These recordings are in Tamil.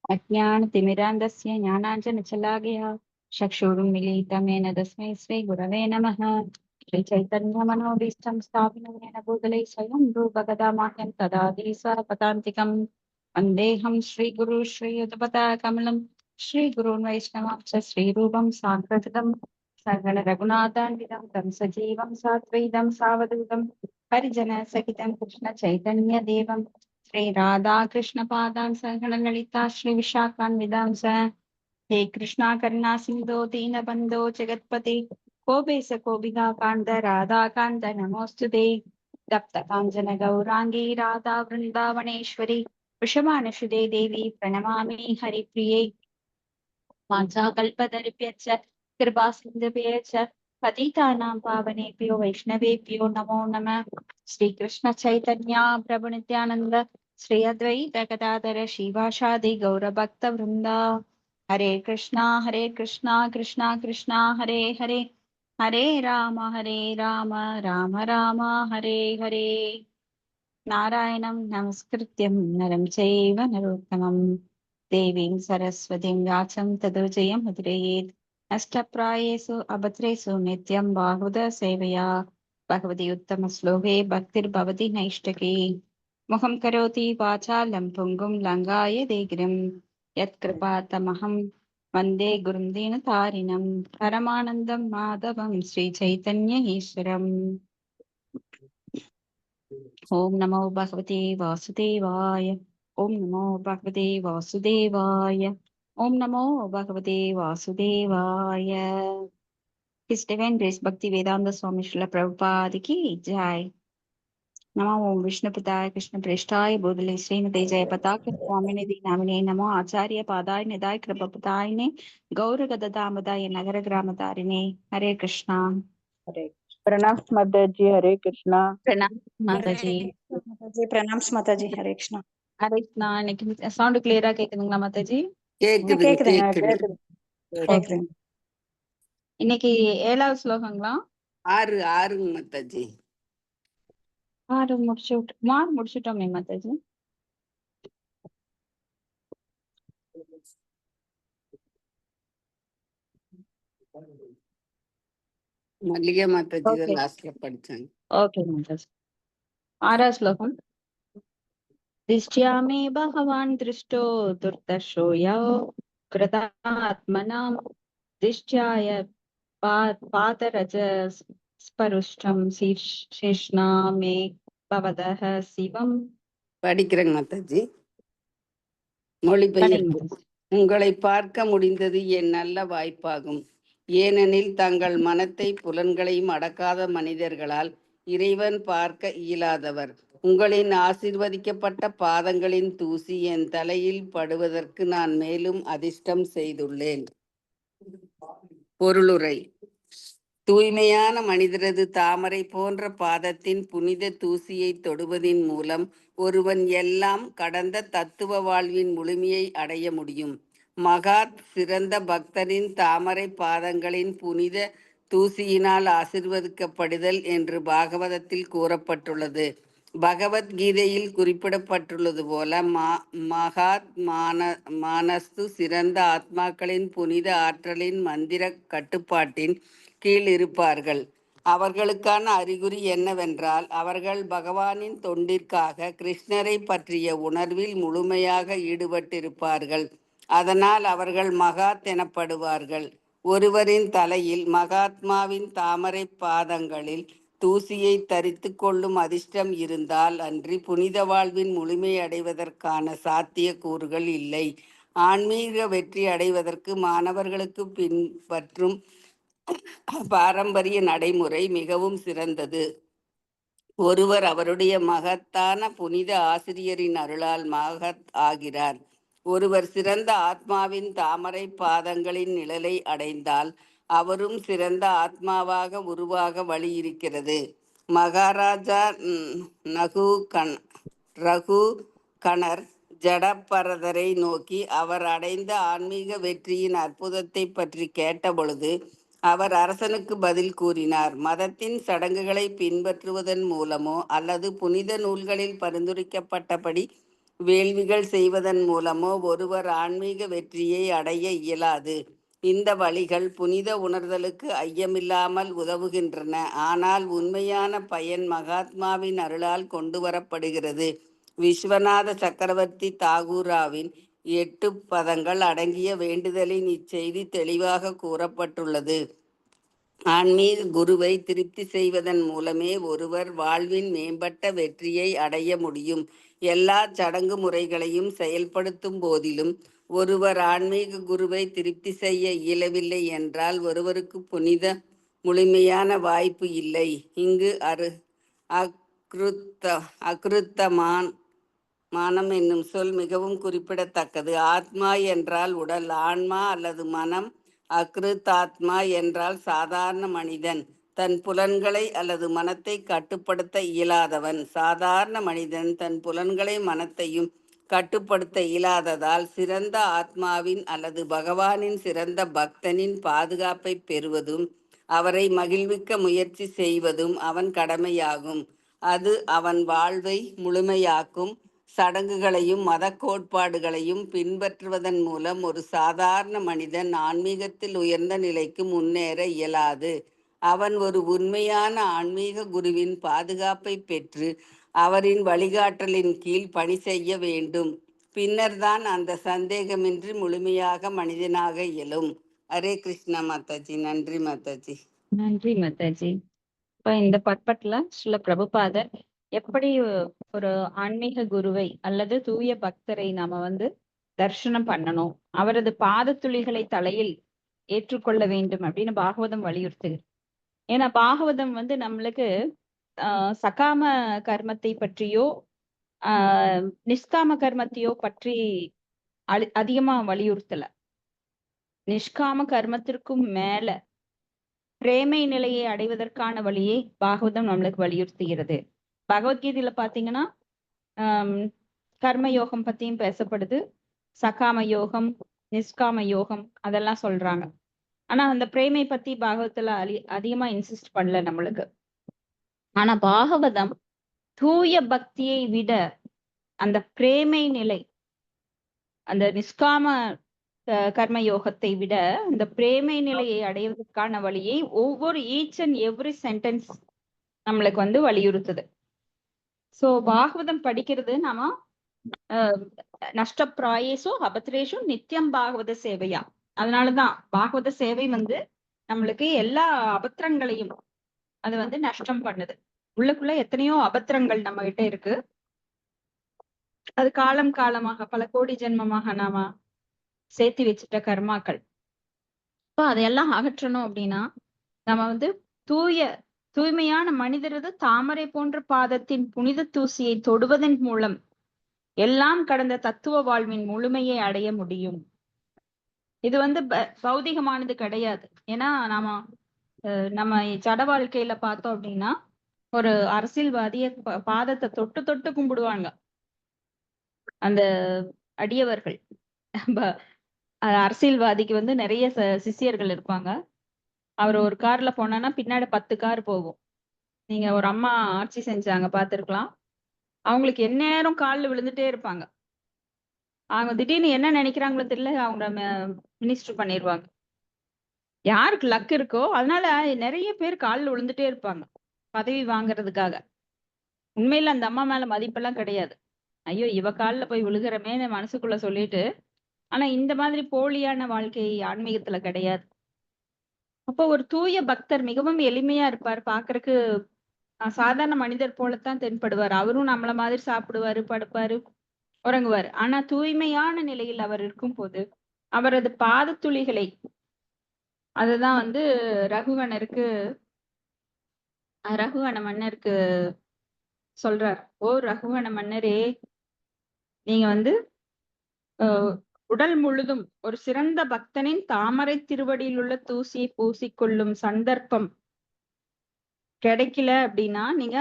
अज्ञानतिमिरान्धस्य ज्ञानाञ्जनशलाकया चक्षुरुन्मीलितं येन तस्मै श्रीगुरवे नमः। श्रीचैतन्यमनोभीष्टं स्थापितं येन भूतले स्वयं रूपकथामाह्यं ददाति स्वपदान्तिकं। वन्देऽहं श्रीगुरु श्रीयुतपदाकमलं श्रीगुरून् वैष्णवांश्च श्रीरूपं साग्रजतं सकल रघुनाथान्वितं तं सजीवं साद्वैतं सावधूतं परिजनसहितं कृष्णचैतन्यदेवं श्री राधा कृष्ण पादां सहगण ललिता श्री विशाखान्वितांस। हे कृष्णा करुणा सिंधो दीनबन्धो जगत्पते कोपेश कोपिका कान्त राधा कान्त नमोऽस्तुते। तप्त काञ्चन गौरांगी राधा वृन्दावनेश्वरी वृषभानुसुते देवी प्रणमामि हरिप्रिये। वाञ्छाकल्पतरुभ्यश्च कृपा सिन्धुभ्यश्च पतितानां पावनेभ्यो वैष्णवेभ्यो नमो नमः। श्रीकृष्ण चैतन्य प्रभु नित्यानंद श्री अद्वैत गदाधर श्रीवासादि गौरभक्त वृंदा। हरे कृष्णा कृष्णा कृष्णा हरे हरे हरे राम राम राम हरे हरे। नारायणं नमस्कृत्यं नरं चैव नरोत्तमं देवीं सरस्वतीं व्यासं ततो जयमुदीरयेत्। नष्टप्रायेषु अभद्रेषु नित्यं बाहुदा सेवया भगवती उत्तमश्लोके भक्तिर्भवति नैष्टकी। मुखं करोति वाचालं पुङ्गुं लङ्घाय देगिरिं यत्कृपातमहं वन्दे गुरुं दीनतारिणं परमानन्दं माधवं श्रीचैतन्य ईश्वरम्। ओम नमो भगवते वासुदेवाय। ओम नमो भगवते वासुदेवाय। ओम नमो भगवते वासुदेवाय। His Divine Grace Bhakti Vedanta Swami Srila Prabhupada ki jai. नमो ओम विष्णुपदाय कृष्ण प्रेष्ठाय बोधले श्रीमते जय पताक स्वामिने नामिने नमो आचार्य पादाय निदाय कृपपतायने गौर गदामदाय नगर ग्रामतारिणे। हरे कृष्णा। हरे प्रणाम माताजी। हरे कृष्णा। प्रणाम माताजी। माताजी प्रणाम माताजी। हरे कृष्णा। हरे कृष्णा। இன்னைக்கு சவுண்ட் கிளியரா கேக்குதுங்களா மாதாஜி? கேக்குதுங்க கேக்குது ஓகே. கேக்குதுங்க. இன்னைக்கு 7வது ஸ்லோகங்களா? 6 மாதாஜி. 6 முடிச்சுட்டோமே மாதாஜி. மல்லிகா மாதாஜி ஓகே லாஸ்ட்ல படிச்சாங்க. ஓகே மாதாஜி. 6வது ஸ்லோகம். दिष्ट्यामे भगवान् दृष्टो दुर्दर्शो यो कृतात्मनां दिष्ट्याय पादरज स्परुष्टं शीर्ष्णा मे भवदः शिवम्। படிக்கிறேங்க மாதாஜி. படிங்க மொழிபெயர்ப்பு. மாதாஜி. உங்களை பார்க்க முடிந்தது என் நல்ல வாய்ப்பாகும். ஏனெனில் தங்கள் மனத்தை புலன்களையும் அடக்காத மனிதர்களால் இறைவன் பார்க்க இயலாதவர். உங்களின் ஆசீர்வதிக்கப்பட்ட பாதங்களின் தூசி என் தலையில் படுவதற்கு நான் மேலும் அதிர்ஷ்டம் செய்துள்ளேன். பொருளுரை. தூய்மையான மனிதரது தாமரை போன்ற பாதத்தின் புனித தூசியை தொடுவதின் மூலம் ஒருவன் எல்லாம் கடந்த தத்துவ வாழ்வின் முழுமையை அடைய முடியும். மகாத் சிறந்த பக்தரின் தாமரை பாதங்களின் புனித தூசியினால் ஆசீர்வதிக்கப்படுதல் என்று பாகவதத்தில் கூறப்பட்டுள்ளது. பகவத்கீதையில் குறிப்பிடப்பட்டுள்ளது போல மகாத் மானஸ்து சிறந்த ஆத்மாக்களின் புனித ஆற்றலின் மந்திர கட்டுப்பாட்டின் கீழ் இருப்பார்கள். அவர்களுக்கான அறிகுறி என்னவென்றால் அவர்கள் பகவானின் தொண்டிற்காக கிருஷ்ணரை பற்றிய உணர்வில் முழுமையாக ஈடுபட்டிருப்பார்கள். அதனால் அவர்கள் மகாத் எனப்படுவார்கள். ஒருவரின் தலையில் மகாத்மாவின் தாமரை பாதங்களில் தூசியை தரித்து கொள்ளும் அதிர்ஷ்டம் இருந்தால் அன்றி புனித வாழ்வின் முழுமை அடைவதற்கான சாத்திய கூறுகள் இல்லை. ஆன்மீக வெற்றி அடைவதற்கு மாணவர்களுக்கு பின்பற்றும் பாரம்பரிய நடைமுறை மிகவும் சிறந்தது. ஒருவர் அவருடைய மகத்தான புனித ஆசிரியரின் அருளால் மகத் ஆகிறார். ஒருவர் சிறந்த ஆத்மாவின் தாமரை பாதங்களின் நிழலை அடைந்தால் அவரும் சிறந்த ஆத்மாவாக உருவாக வழி இருக்கிறது. மகாராஜா ரகு கணர் ஜடபரதரை நோக்கி அவர் அடைந்த ஆன்மீக வெற்றியின் அற்புதத்தை பற்றி கேட்டபொழுது அவர் அரசனுக்கு பதில் கூறினார். மதத்தின் சடங்குகளை பின்பற்றுவதன் மூலமோ அல்லது புனித நூல்களில் பரிந்துரைக்கப்பட்டபடி வேள்விகள் செய்வதன் மூலமோ ஒருவர் ஆன்மீக வெற்றியை அடைய இயலாது. இந்த வழிகள் புனித உணர்தலுக்கு ஐயமில்லாமல் உதவுகின்றன. ஆனால் உண்மையான பயன் மகாத்மாவின் அருளால் கொண்டு வரப்படுகிறது. விஸ்வநாத சக்கரவர்த்தி தாகூராவின் 8 பதங்கள் அடங்கிய வேண்டுதலின் இச்செய்தி தெளிவாக கூறப்பட்டுள்ளது. ஆன்மீக குருவை திருப்தி செய்வதன் மூலமே ஒருவர் வாழ்வின் மேம்பட்ட வெற்றியை அடைய முடியும். எல்லா சடங்கு முறைகளையும் செயல்படுத்தும் போதிலும் ஒருவர் ஆன்மீக குருவை திருப்தி செய்ய இயலவில்லை என்றால் ஒருவருக்கு புனித முழுமையான வாய்ப்பு இல்லை. இங்கு மானம் என்னும் சொல் மிகவும் குறிப்பிடத்தக்கது. ஆத்மா என்றால் உடல், ஆன்மா அல்லது மனம். அக்ருத்தாத்மா என்றால் சாதாரண மனிதன், தன் புலன்களை அல்லது மனத்தை கட்டுப்படுத்த இயலாதவன். சாதாரண மனிதன் தன் புலன்களை மனத்தையும் கட்டுப்படுத்த இயலாததால் சிறந்த ஆத்மாவின் அல்லது பகவானின் சிறந்த பக்தனின் பாதுகாப்பை பெறுவதும் அவரை மகிழ்விக்க முயற்சி செய்வதும் அவன் கடமையாகும். அது அவன் வாழ்வை முழுமையாக்கும். சடங்குகளையும் மத கோட்பாடுகளையும் பின்பற்றுவதன் மூலம் ஒரு சாதாரண மனிதன் ஆன்மீகத்தில் உயர்ந்த நிலைக்கு முன்னேற இயலாது. அவன் ஒரு உண்மையான ஆன்மீக குருவின் பாதுகாப்பை பெற்று அவரின் வழிகாட்டலின் கீழ் பணி செய்ய வேண்டும். பின்னர் தான் அந்த சந்தேகமின்றி முழுமையாக மனிதனாக இயலும். ஹரே கிருஷ்ணா மாதாஜி. நன்றி மாதாஜி. நன்றி மாதாஜி. இப்ப இந்த பட்பட்ல ஸ்ரீல பிரபுபாதர் எப்படி ஒரு ஆன்மீக குருவை அல்லது தூய பக்தரை நாம தரிசனம் பண்ணணும், அவரது பாதத்துளிகளை தலையில் ஏற்றுக்கொள்ள வேண்டும் அப்படின்னு பாகவதம் வலியுறுத்துது. ஏன்னா பாகவதம் நம்மளுக்கு சகாம கர்மத்தை பற்றியோ நிஷ்காம கர்மத்தையோ பற்றி அதிகமா வலியுறுத்தல. நிஷ்காம கர்மத்திற்கும் மேல பிரேமை நிலையை அடைவதற்கான வழியை பாகவதம் நம்மளுக்கு வலியுறுத்துகிறது. பகவத்கீதையில பாத்தீங்கன்னா கர்ம யோகம் பத்தியும் பேசப்படுது, சகாம யோகம், நிஷ்காம யோகம் அதெல்லாம் சொல்றாங்க. ஆனா அந்த பிரேமை பத்தி பாகவத்துல அதிகமா இன்சிஸ்ட் பண்ணல நம்மளுக்கு. ஆனா பாகவதம் தூய பக்தியை விட அந்த பிரேமை நிலை, அந்த நிஷ்காம கர்ம யோகத்தை விட இந்த பிரேமை நிலையை அடைவதற்கான வழியை ஒவ்வொரு ஈச் அண்ட் எவ்ரி சென்டென்ஸ் நம்மளுக்கு வலியுறுத்துது. சோ பாகவதம் படிக்கிறது நாம நஷ்டப்பிராயேசோ அபத்ரேஷு நித்தியம் பாகவத சேவையா. அதனாலதான் பாகவத சேவை நம்மளுக்கு எல்லா அபத்திரங்களையும் அது நஷ்டம் பண்ணுது. உள்ளுக்குள்ள எத்தனையோ அபத்திரங்கள் நம்ம கிட்ட இருக்கு. அது காலம் காலமாக பல கோடி ஜென்மமாக நாம சேர்த்து வச்சுட்ட கர்மாக்கள். இப்போ அதையெல்லாம் அகற்றணும் அப்படின்னா நம்ம தூய்மையான மனிதரது தாமரை போன்ற பாதத்தின் புனித தூசியை தொடுவதன் மூலம் எல்லாம் கடந்த தத்துவ வாழ்வின் முழுமையை அடைய முடியும். இது பௌதிகமானது கிடையாது. ஏன்னா நம்ம ஜட வாழ்க்கையில பார்த்தோம் அப்படின்னா ஒரு அரசியல்வாதிய பாதத்தை தொட்டு தொட்டு கும்பிடுவாங்க அந்த அடியவர்கள். அரசியல்வாதிக்கு நிறைய சிஷியர்கள் இருப்பாங்க. அவர் ஒரு கார்ல போனா பின்னாடி 10 கார் போகும். நீங்க ஒரு அம்மா ஆட்சி செஞ்சாங்க பார்த்திருக்கலாம். அவங்களுக்கு எந்நேரம் காலில் விழுந்துட்டே இருப்பாங்க. அவங்க திடீர்னு என்ன நினைக்கிறாங்களோ தெரியல, அவங்க மினிஸ்டர் பண்ணிடுவாங்க. யாருக்கு லக் இருக்கோ அதனால நிறைய பேர் காலில் விழுந்துட்டே இருப்பாங்க பதவி வாங்குறதுக்காக. உண்மையில அந்த அம்மா மேல மதிப்பெல்லாம் கிடையாது. ஐயோ இவ காலில் போய் விழுகிறமே மனசுக்குள்ள சொல்லிட்டு. ஆனா இந்த மாதிரி போலியான வாழ்க்கை ஆன்மீகத்துல கிடையாது. அப்போ ஒரு தூய பக்தர் மிகவும் எளிமையா இருப்பார். பாக்குறதுக்கு சாதாரண மனிதர் போலத்தான் தென்படுவார். அவரும் நம்மள மாதிரி சாப்பிடுவாரு, படுப்பாரு, உறங்குவாரு. ஆனா தூய்மையான நிலையில் அவர் இருக்கும் போது அவரது பாதத்துளிகளை, அதுதான் ரகுவன மன்னருக்கு சொல்றார். ஓ ரகுவன மன்னரே, நீங்க உடல் முழுதும் ஒரு சிறந்த பக்தனின் தாமரை திருவடியில் உள்ள தூசியை பூசிக்கொள்ளும் சந்தர்ப்பம் கிடைக்கல அப்படின்னா நீங்க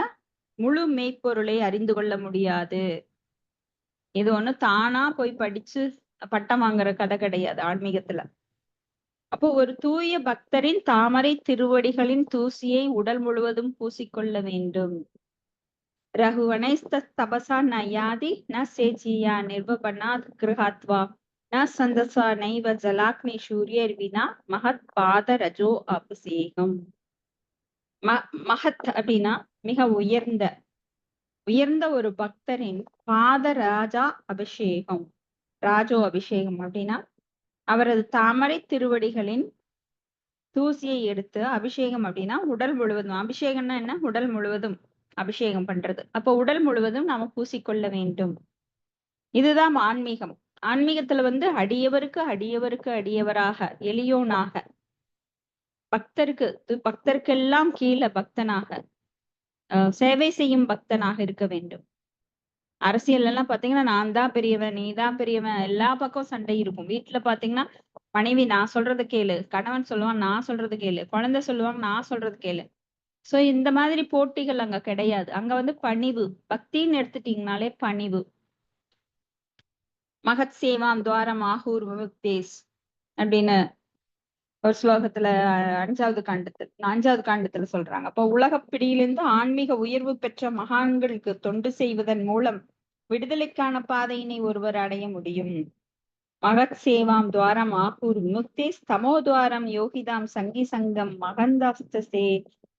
முழு மெய்ப்பொருளை அறிந்து கொள்ள முடியாது. இது தானா போய் படிச்சு பட்டம் வாங்குற கதை கிடையாது ஆன்மீகத்துல. அப்போ ஒரு தூய பக்தரின் தாமரை திருவடிகளின் தூசியை உடல் முழுவதும் பூசிக்கொள்ள வேண்டும். ரகுவனைஸ்தபசா ந யாதி ந சேஜியா நிர்வபனாத் கிருஹாத்வா ந சந்தசா நைவ ஜலாக்னி சூரியர் வினா மகத் பாத ரஜோ அபிஷேகம். மகத் அப்படின்னா மிக உயர்ந்த உயர்ந்த ஒரு பக்தரின் பாத ராஜா அபிஷேகம். ராஜோ அபிஷேகம் அப்படின்னா அவரது தாமரை திருவடிகளின் தூசியை எடுத்து அபிஷேகம் அப்படின்னா உடல் முழுவதும். அபிஷேகம்னா என்ன? உடல் முழுவதும் அபிஷேகம் பண்றது. அப்போ உடல் முழுவதும் நாம பூசிக்கொள்ள வேண்டும். இதுதான் ஆன்மீகம். ஆன்மீகத்துல வந்து அடியவருக்கு அடியவருக்கு அடியவராக, எளியோனாக, பக்தருக்கெல்லாம் கீழே பக்தனாக, சேவை செய்யும் பக்தனாக இருக்க வேண்டும். அரசியல் எல்லாம் பாத்தீங்கன்னா நான் தான் பெரியவன், நீ தான் பெரியவன், எல்லா பக்கம் சண்டை இருக்கும். வீட்டுல பாத்தீங்கன்னா மனைவி நான் சொல்றது கேளு, கணவன் சொல்லுவான் நான் சொல்றது கேளு, குழந்தை சொல்லுவாங்க நான் சொல்றது கேளு. சோ இந்த மாதிரி போட்டிகள் அங்க கிடையாது. அங்க வந்து பணிவு. பக்தின்னு எடுத்துட்டீங்கனாலே பணிவு. மகத் சேவாம் துவாரம் ஆகூர் விமுக்தேஸ் அப்படின்னு ஒரு ஸ்லோகத்துல அஞ்சாவது காண்டத்துல சொல்றாங்க. அப்போ உலகப் பிடியிலிருந்து ஆன்மீக உயர்வு பெற்ற மகான்களுக்கு தொண்டு செய்வதன் மூலம் விடுதலைக்கான பாதையினை ஒருவர் அடைய முடியும். மகத் சேவாம் துவாரம் ஆகூர் விமுக்தேஸ் தமோதுவாரம் யோகிதாம் சங்கி சங்கம் மகந்தாஸ்தே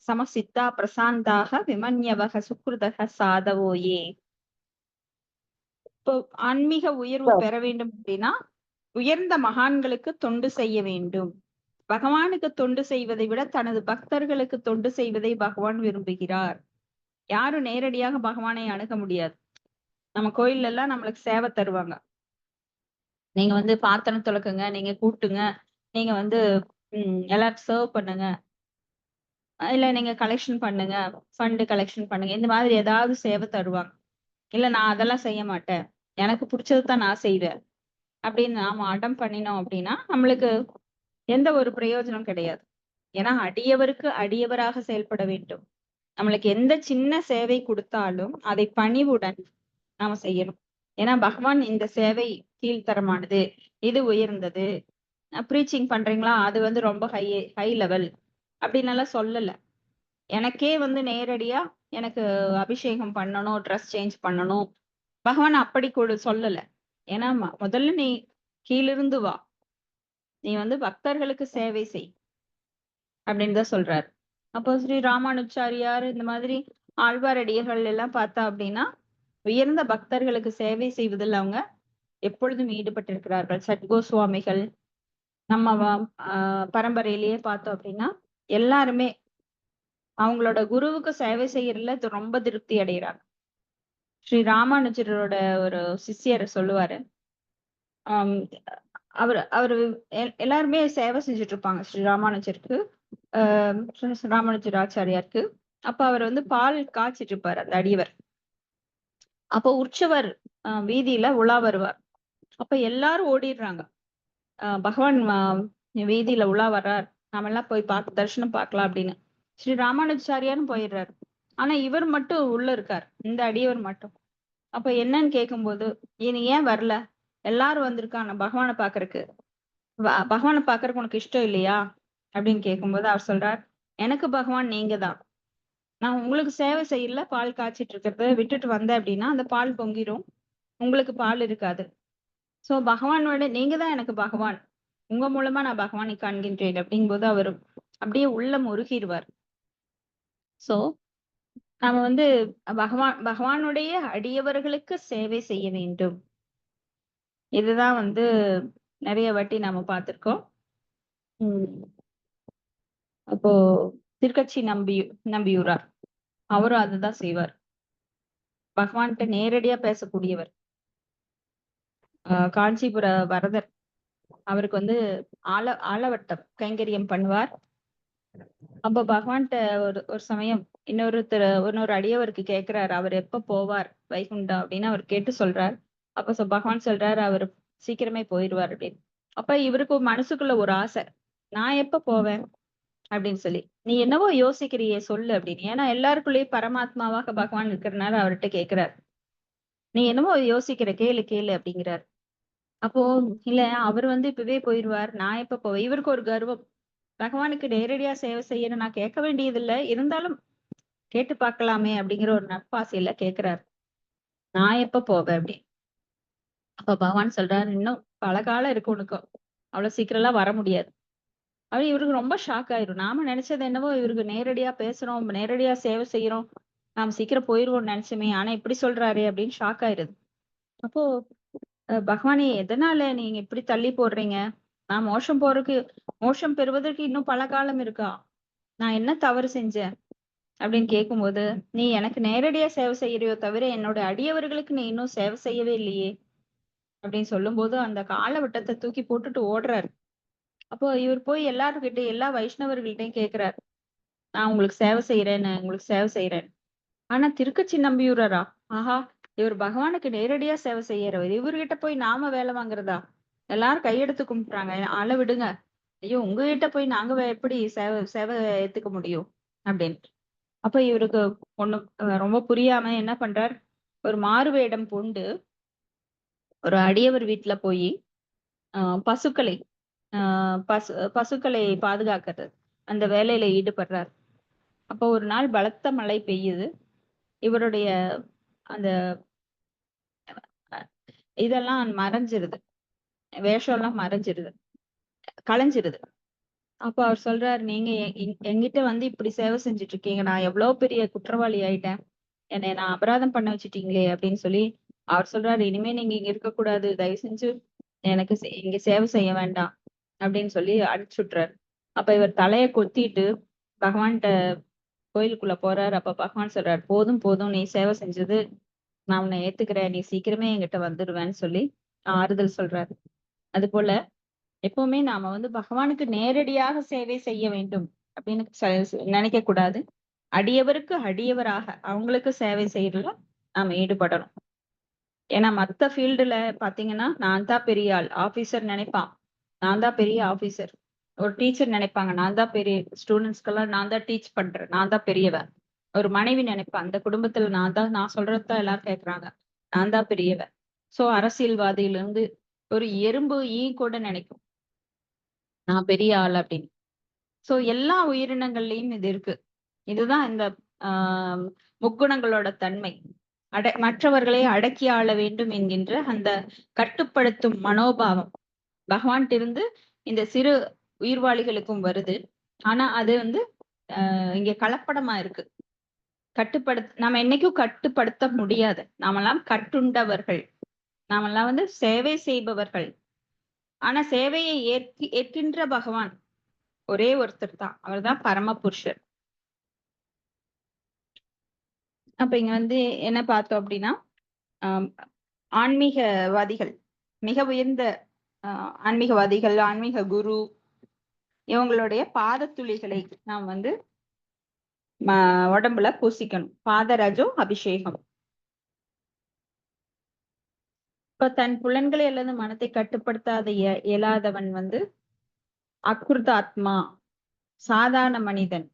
சமசித்தா பிரசாந்தாக விமன்யவக சுக்ருதக சாதவோயே. இப்போ ஆன்மீக உயர்வு பெற வேண்டும் அப்படின்னா உயர்ந்த மகான்களுக்கு தொண்டு செய்ய வேண்டும். பகவானுக்கு தொண்டு செய்வதை விட தனது பக்தர்களுக்கு தொண்டு செய்வதை பகவான் விரும்புகிறார். யாரும் நேரடியாக பகவானை அணுக முடியாது. நம்ம கோயில்ல எல்லாம் நம்மளுக்கு சேவை தருவாங்க. நீங்க வந்து பாத்திரம் துலக்குங்க, நீங்க கூட்டுங்க, நீங்க வந்து எல்லாரும் சர்வ் பண்ணுங்க, இல்ல நீங்க கலெக்ஷன் பண்ணுங்க, ஃபண்ட் கலெக்ஷன் பண்ணுங்க, இந்த மாதிரி ஏதாவது சேவை தருவாங்க. இல்ல நான் அதெல்லாம் செய்ய மாட்டேன், எனக்கு பிடிச்சதுதான் நான் செய்வேன் அப்படின்னு நாம அடம் பண்ணினோம் அப்படின்னா நம்மளுக்கு எந்த ஒரு பிரயோஜனம் கிடையாது. ஏன்னா அடியவருக்கு அடியவராக செயல்பட வேண்டும். நம்மளுக்கு எந்த சின்ன சேவை கொடுத்தாலும் அதை பணிவுடன் நாம செய்யணும். ஏன்னா பகவான் இந்த சேவை கீழ்த்தரமானது, இது உயர்ந்தது, ப்ரீச்சிங் பண்றீங்களா அது வந்து ரொம்ப ஹை லெவல் அப்படின்னு எல்லாம் சொல்லல. எனக்கே வந்து நேரடியா எனக்கு அபிஷேகம் பண்ணணும், ட்ரெஸ் சேஞ்ச் பண்ணணும், பகவான் அப்படி சொல்லல. ஏன்னா முதல்ல நீ கீழிருந்து வா, நீ வந்து பக்தர்களுக்கு சேவை செய் அப்படின்னு தான் சொல்றாரு. அப்போ ஸ்ரீ ராமானுச்சாரியார் இந்த மாதிரி ஆழ்வாரடியர்கள் எல்லாம் பார்த்தா அப்படின்னா உயர்ந்த பக்தர்களுக்கு சேவை செய்வதில் அவங்க எப்பொழுதும் ஈடுபட்டிருக்கிறார்கள். சட்கோஸ்வாமிகள் நம்ம பரம்பரையிலேயே பார்த்தோம் அப்படின்னா எல்லாருமே அவங்களோட குருவுக்கு சேவை செய்யறதுல ரொம்ப திருப்தி அடைகிறாங்க. ஸ்ரீ ராமானுஜரோட ஒரு சிஷ்யர் சொல்லுவாரு, அவரு எல்லாருமே சேவை செஞ்சுட்டு இருப்பாங்க ஸ்ரீ ராமானுஜருக்கு, ராமானுஜர் ஆச்சாரியாருக்கு. அப்ப அவர் வந்து பால் காய்ச்சிட்டு இருப்பாரு அந்த அடியவர். அப்போ உற்சவர் வீதியில உலா வருவார். அப்ப எல்லாரும் ஓடிடுறாங்க, பகவான் வீதியில உலா வர்றார், நாம எல்லாம் போய் தரிசனம் பார்க்கலாம் அப்படின்னு. ஸ்ரீ ராமானுஜாரியாரும் போயிடுறாரு. ஆனா இவர் மட்டும் உள்ள இருக்கார், இந்த அடியவர் மட்டும். அப்ப என்னன்னு கேட்கும்போது, நீ ஏன் வரல, எல்லாரும் வந்திருக்காங்க பகவானை பாக்குறதுக்கு, பகவானை பாக்குறதுக்கு உனக்கு இஷ்டம் இல்லையா அப்படின்னு கேட்கும்போது அவர் சொல்றார், எனக்கு பகவான் நீங்க தான், நான் உங்களுக்கு சேவை செய்யல, பால் காய்ச்சிட்டு இருக்கிறத விட்டுட்டு வந்தேன் அப்படின்னா அந்த பால் பொங்கிரும், உங்களுக்கு பால் இருக்காது. சோ பகவானோட நீங்க தான் எனக்கு பகவான், உங்க மூலமா நான் பகவானை காண்கின்றேன் அப்படிங்கும்போது அவர் அப்படியே உள்ளம் உருகிடுவார். சோ நாம வந்து பகவானுடைய அடியவர்களுக்கு சேவை செய்ய வேண்டும். இதுதான் வந்து நிறைய வாட்டி நாம பார்த்திருக்கோம். அப்போ திருக்கட்சி நம்பியூரார் அவரும் அதுதான் செய்வார். பகவான்கிட்ட நேரடியா பேசக்கூடியவர். காஞ்சிபுர வரதர் அவருக்கு வந்து ஆலவட்டம் கைங்கரியம் பண்ணுவார். அப்ப பகவான்கிட்ட ஒரு சமயம் இன்னொரு அடியவருக்கு கேட்கிறாரு, அவர் எப்ப போவார் வைகுண்டம் அப்படின்னு அவர் கேட்டு சொல்றார். அப்ப பகவான் சொல்றாரு அவர் சீக்கிரமே போயிடுவார் அப்படின்னு. அப்ப இவருக்கு மனசுக்குள்ள ஒரு ஆசை, நான் எப்ப போவேன் அப்படின்னு சொல்லி. நீ என்னவோ யோசிக்கிறியே சொல்லு அப்படின்னு. ஏன்னா எல்லாருக்குள்ளேயும் பரமாத்மாவாக பகவான் இருக்கிறதுனால அவர்கிட்ட கேட்கிறார், நீ என்னவோ யோசிக்கிற, கேளு கேளு அப்படிங்கிறார். அப்போ இல்ல அவர் வந்து இப்பவே போயிடுவார், நான் எப்ப போவேன். இவருக்கு ஒரு கர்வம், பகவானுக்கு நேரடியா சேவை செய்யணும் நான் கேட்க வேண்டியது இல்லை, இருந்தாலும் கேட்டு பார்க்கலாமே அப்படிங்கிற ஒரு நட்பாசையில கேக்குறாரு. நான் எப்ப போவேன் அப்படி. அப்ப பகவான் சொல்றாரு, இன்னும் பல காலம் இருக்கு உனக்கு. அவ்வளவு சீக்கிரம் எல்லாம் வர முடியாது. அப்படி இவருக்கு ரொம்ப ஷாக் ஆயிரும். நாம நினைச்சது என்னவோ இவருக்கு நேரடியா பேசுறோம், நேரடியா சேவை செய்யறோம். நாம சீக்கிரம் போயிருவோம்னு நினைச்சோமே. ஆனா இப்படி சொல்றாரே அப்படின்னு ஷாக் ஆயிருது. அப்போ பகவானே எதனால நீங்க இப்படி தள்ளி போடுறீங்க? நான் மோட்சம் பெறுவதற்கு இன்னும் பல காலம் இருக்கா? நான் என்ன தவறு செஞ்சேன்? அப்படின்னு கேட்கும்போது, நீ எனக்கு நேரடியா சேவை செய்யறியோ தவிர என்னோட அடியவர்களுக்கு நீ இன்னும் சேவை செய்யவே இல்லையே அப்படின்னு சொல்லும்போது அந்த காலவட்டத்தை தூக்கி போட்டுட்டு ஓடுறாரு. அப்போ இவர் போய் எல்லா வைஷ்ணவர்கள்ட்டையும் கேக்குறாரு. நான் உங்களுக்கு சேவை செய்யறேன்னு, உங்களுக்கு சேவை செய்யறேன். ஆனா திருக்கச்சி நம்பியூரரா? ஆஹா! இவர் பகவானுக்கு நேரடியா சேவை செய்யறவர். இவர்கிட்ட போய் நாம வேலை வாங்குறதா? எல்லாரும் கையெடுத்து கும்பிட்டுறாங்க. ஆள விடுங்க. ஐயோ! உங்ககிட்ட போய் நாங்க எப்படி சேவை சேவை ஏத்துக்க முடியும்? அப்படின்னு. அப்ப இவருக்கு ஒண்ணும் ரொம்ப புரியாம என்ன பண்றார்? ஒரு மாறு வேடம் பூண்டு ஒரு அடியவர் வீட்டுல போய் பசுக்களை பசுக்களை பாதுகாக்கிறது அந்த வேலையில ஈடுபடுறார். அப்போ ஒரு நாள் பலத்த மழை பெய்யுது. இவருடைய அந்த இதெல்லாம் மறைஞ்சிருது. வேஷம் எல்லாம் மறைஞ்சிருது, கலைஞ்சிருது. அப்ப அவர் சொல்றாரு, நீங்க என்கிட்ட வந்து இப்படி சேவை செஞ்சுட்டு இருக்கீங்க. நான் எவ்வளவு பெரிய குற்றவாளி ஆயிட்டேன். என்னை நான் அபராதம் பண்ண வச்சுட்டீங்களே அப்படின்னு சொல்லி அவர் சொல்றாரு, இனிமே நீங்க இங்க இருக்கக்கூடாது. தயவு செஞ்சு எனக்கு இங்க சேவை செய்ய வேண்டாம் அப்படின்னு சொல்லி அனுப்பிச்சு விட்டுறாரு. அப்ப இவர் தலைய கொத்திட்டு பகவான்கிட்ட கோயிலுக்குள்ள போறாரு. அப்ப பகவான் சொல்றாரு, போதும் போதும் நீ சேவை செஞ்சது. நான் உன்னை ஏத்துக்கிறேன். நீ சீக்கிரமே என்கிட்ட வந்துடுவேன்னு சொல்லி ஆறுதல் சொல்றாரு. அது போல எப்பவுமே நாம வந்து பகவானுக்கு நேரடியாக சேவை செய்ய வேண்டும் அப்படின்னு நினைக்க கூடாது. அடியவருக்கு அடியவராக அவங்களுக்கு சேவை செய்யறதுல நாம ஈடுபடணும். ஏன்னா மத்த ஃபீல்டுல பாத்தீங்கன்னா நான் தான் பெரிய ஆள். ஆபீசர் நினைப்பான் நான் தான் பெரிய ஆபீசர். ஒரு டீச்சர் நினைப்பாங்க நான் தான் பெரிய ஸ்டூடெண்ட்ஸ்க்கெல்லாம் நான் தான் டீச் பண்றேன், நான் தான் பெரியவன். ஒரு மனைவி நினைப்பா அந்த குடும்பத்துல நான் சொல்றதுதான் எல்லாரும் கேட்கறாங்க, நான் தான் பெரியவன். சோ அரசியல்வாதியில இருந்து ஒரு எறும்பு ஈ கூட நினைக்கும் நான் பெரிய ஆள் அப்படின்னு. சோ எல்லா உயிரினங்கள்லயும் இது இருக்கு. இதுதான் இந்த ஆஹ் முக்குணங்களோட தன்மை. மற்றவர்களை அடக்கி ஆள வேண்டும் என்கின்ற அந்த கட்டுப்படுத்தும் மனோபாவம் பகவான்கிட்ட இருந்து இந்த சிறு உயிர்வாளிகளுக்கும் வருது. ஆனா அது வந்து இங்க கலப்படமா இருக்கு. நம்ம என்னைக்கும் கட்டுப்படுத்த முடியாது. நாமெல்லாம் கட்டுண்டவர்கள். நாமெல்லாம் வந்து சேவை செய்பவர்கள். ஆனா சேவையை ஏற்கின்ற பகவான் ஒரே ஒருத்தர் தான். அவர்தான் பரமபுருஷர். அப்ப இங்க வந்து என்ன பார்த்தோம் அப்படின்னா ஆஹ் ஆன்மீகவாதிகள், மிக உயர்ந்த ஆன்மீகவாதிகள், ஆன்மீக குரு இவங்களுடைய பாதத்துளிகளை நாம் வந்து உடம்புல பூசிக்கணும். பாதரஜோ அபிஷேகம். இப்ப தன் புலன்களை அல்லது மனத்தை கட்டுப்படுத்தாத இயலாதவன் வந்து அக்ருதாத்மா, சாதாரண மனிதன்.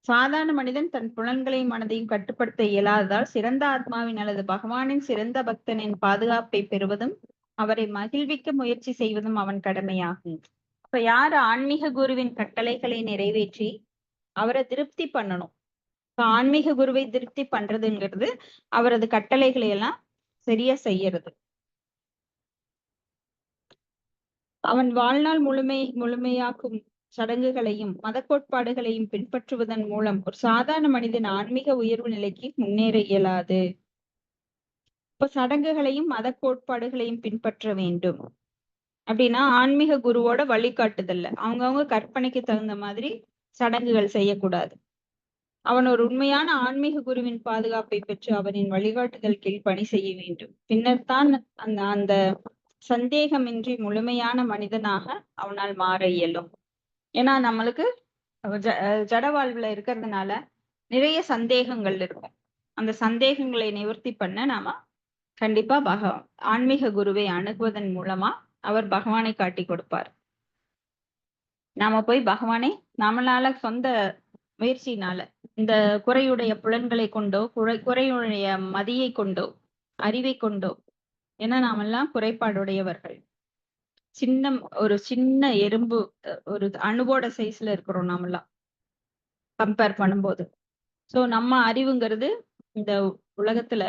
சாதாரண மனிதன் தன் புலன்களையும் மனதையும் கட்டுப்படுத்த இயலாததால் சிறந்த ஆத்மாவின் அல்லது பகவானின் சிறந்த பக்தனின் பாதுகாப்பை பெறுவதும் அவரை மகிழ்விக்க முயற்சி செய்வதும் அவன் கடமையாகும். இப்ப யாரு ஆன்மீக குருவின் கட்டளைகளை நிறைவேற்றி அவரை திருப்தி பண்ணணும். இப்ப ஆன்மீக குருவை திருப்தி பண்றதுங்கிறது அவரது கட்டளைகளை எல்லாம் சரியா செய்யறது. அவன் வாழ்நாள் முழுமையாக்கும் சடங்குகளையும் மத கோட்பாடுகளையும் பின்பற்றுவதன் மூலம் ஒரு சாதாரண மனிதன் ஆன்மீக உயர்வு நிலைக்கு முன்னேற இயலாது. இப்ப சடங்குகளையும் மத கோட்பாடுகளையும் பின்பற்ற வேண்டும் அப்படின்னா ஆன்மீக குருவோட வழிகாட்டுதல்ல அவங்கவுங்க கற்பனைக்கு தகுந்த மாதிரி சடங்குகள் செய்யக்கூடாது. அவன் ஒரு உண்மையான ஆன்மீக குருவின் பாதுகாப்பை பெற்று அவனின் வழிகாட்டுதல் கீழ் பணி செய்ய வேண்டும். பின்னர் தான் அந்த சந்தேகமின்றி முழுமையான மனிதனாக அவனால் மாற இயலும். ஏன்னா நம்மளுக்கு ஜட வாழ்வுல இருக்கிறதுனால நிறைய சந்தேகங்கள் இருக்கும். அந்த சந்தேகங்களை நிவர்த்தி பண்ண நாம கண்டிப்பா ஆன்மீக குருவை அணுகுவதன் மூலமா அவர் பகவானை காட்டி கொடுப்பார். நாம போய் பகவானை நம்மளால சொந்த முயற்சியினால இந்த குறையுடைய புலன்களை கொண்டோ குறையுடைய மதியை கொண்டோ அறிவை கொண்டோ, ஏன்னா நாமெல்லாம் குறைபாடுடையவர்கள். ஒரு சின்ன எறும்பு, ஒரு அணுவோட சைஸ்ல இருக்கிறோம் நாமெல்லாம் கம்பேர் பண்ணும்போது. சோ நம்ம அறிவுங்கிறது இந்த உலகத்துல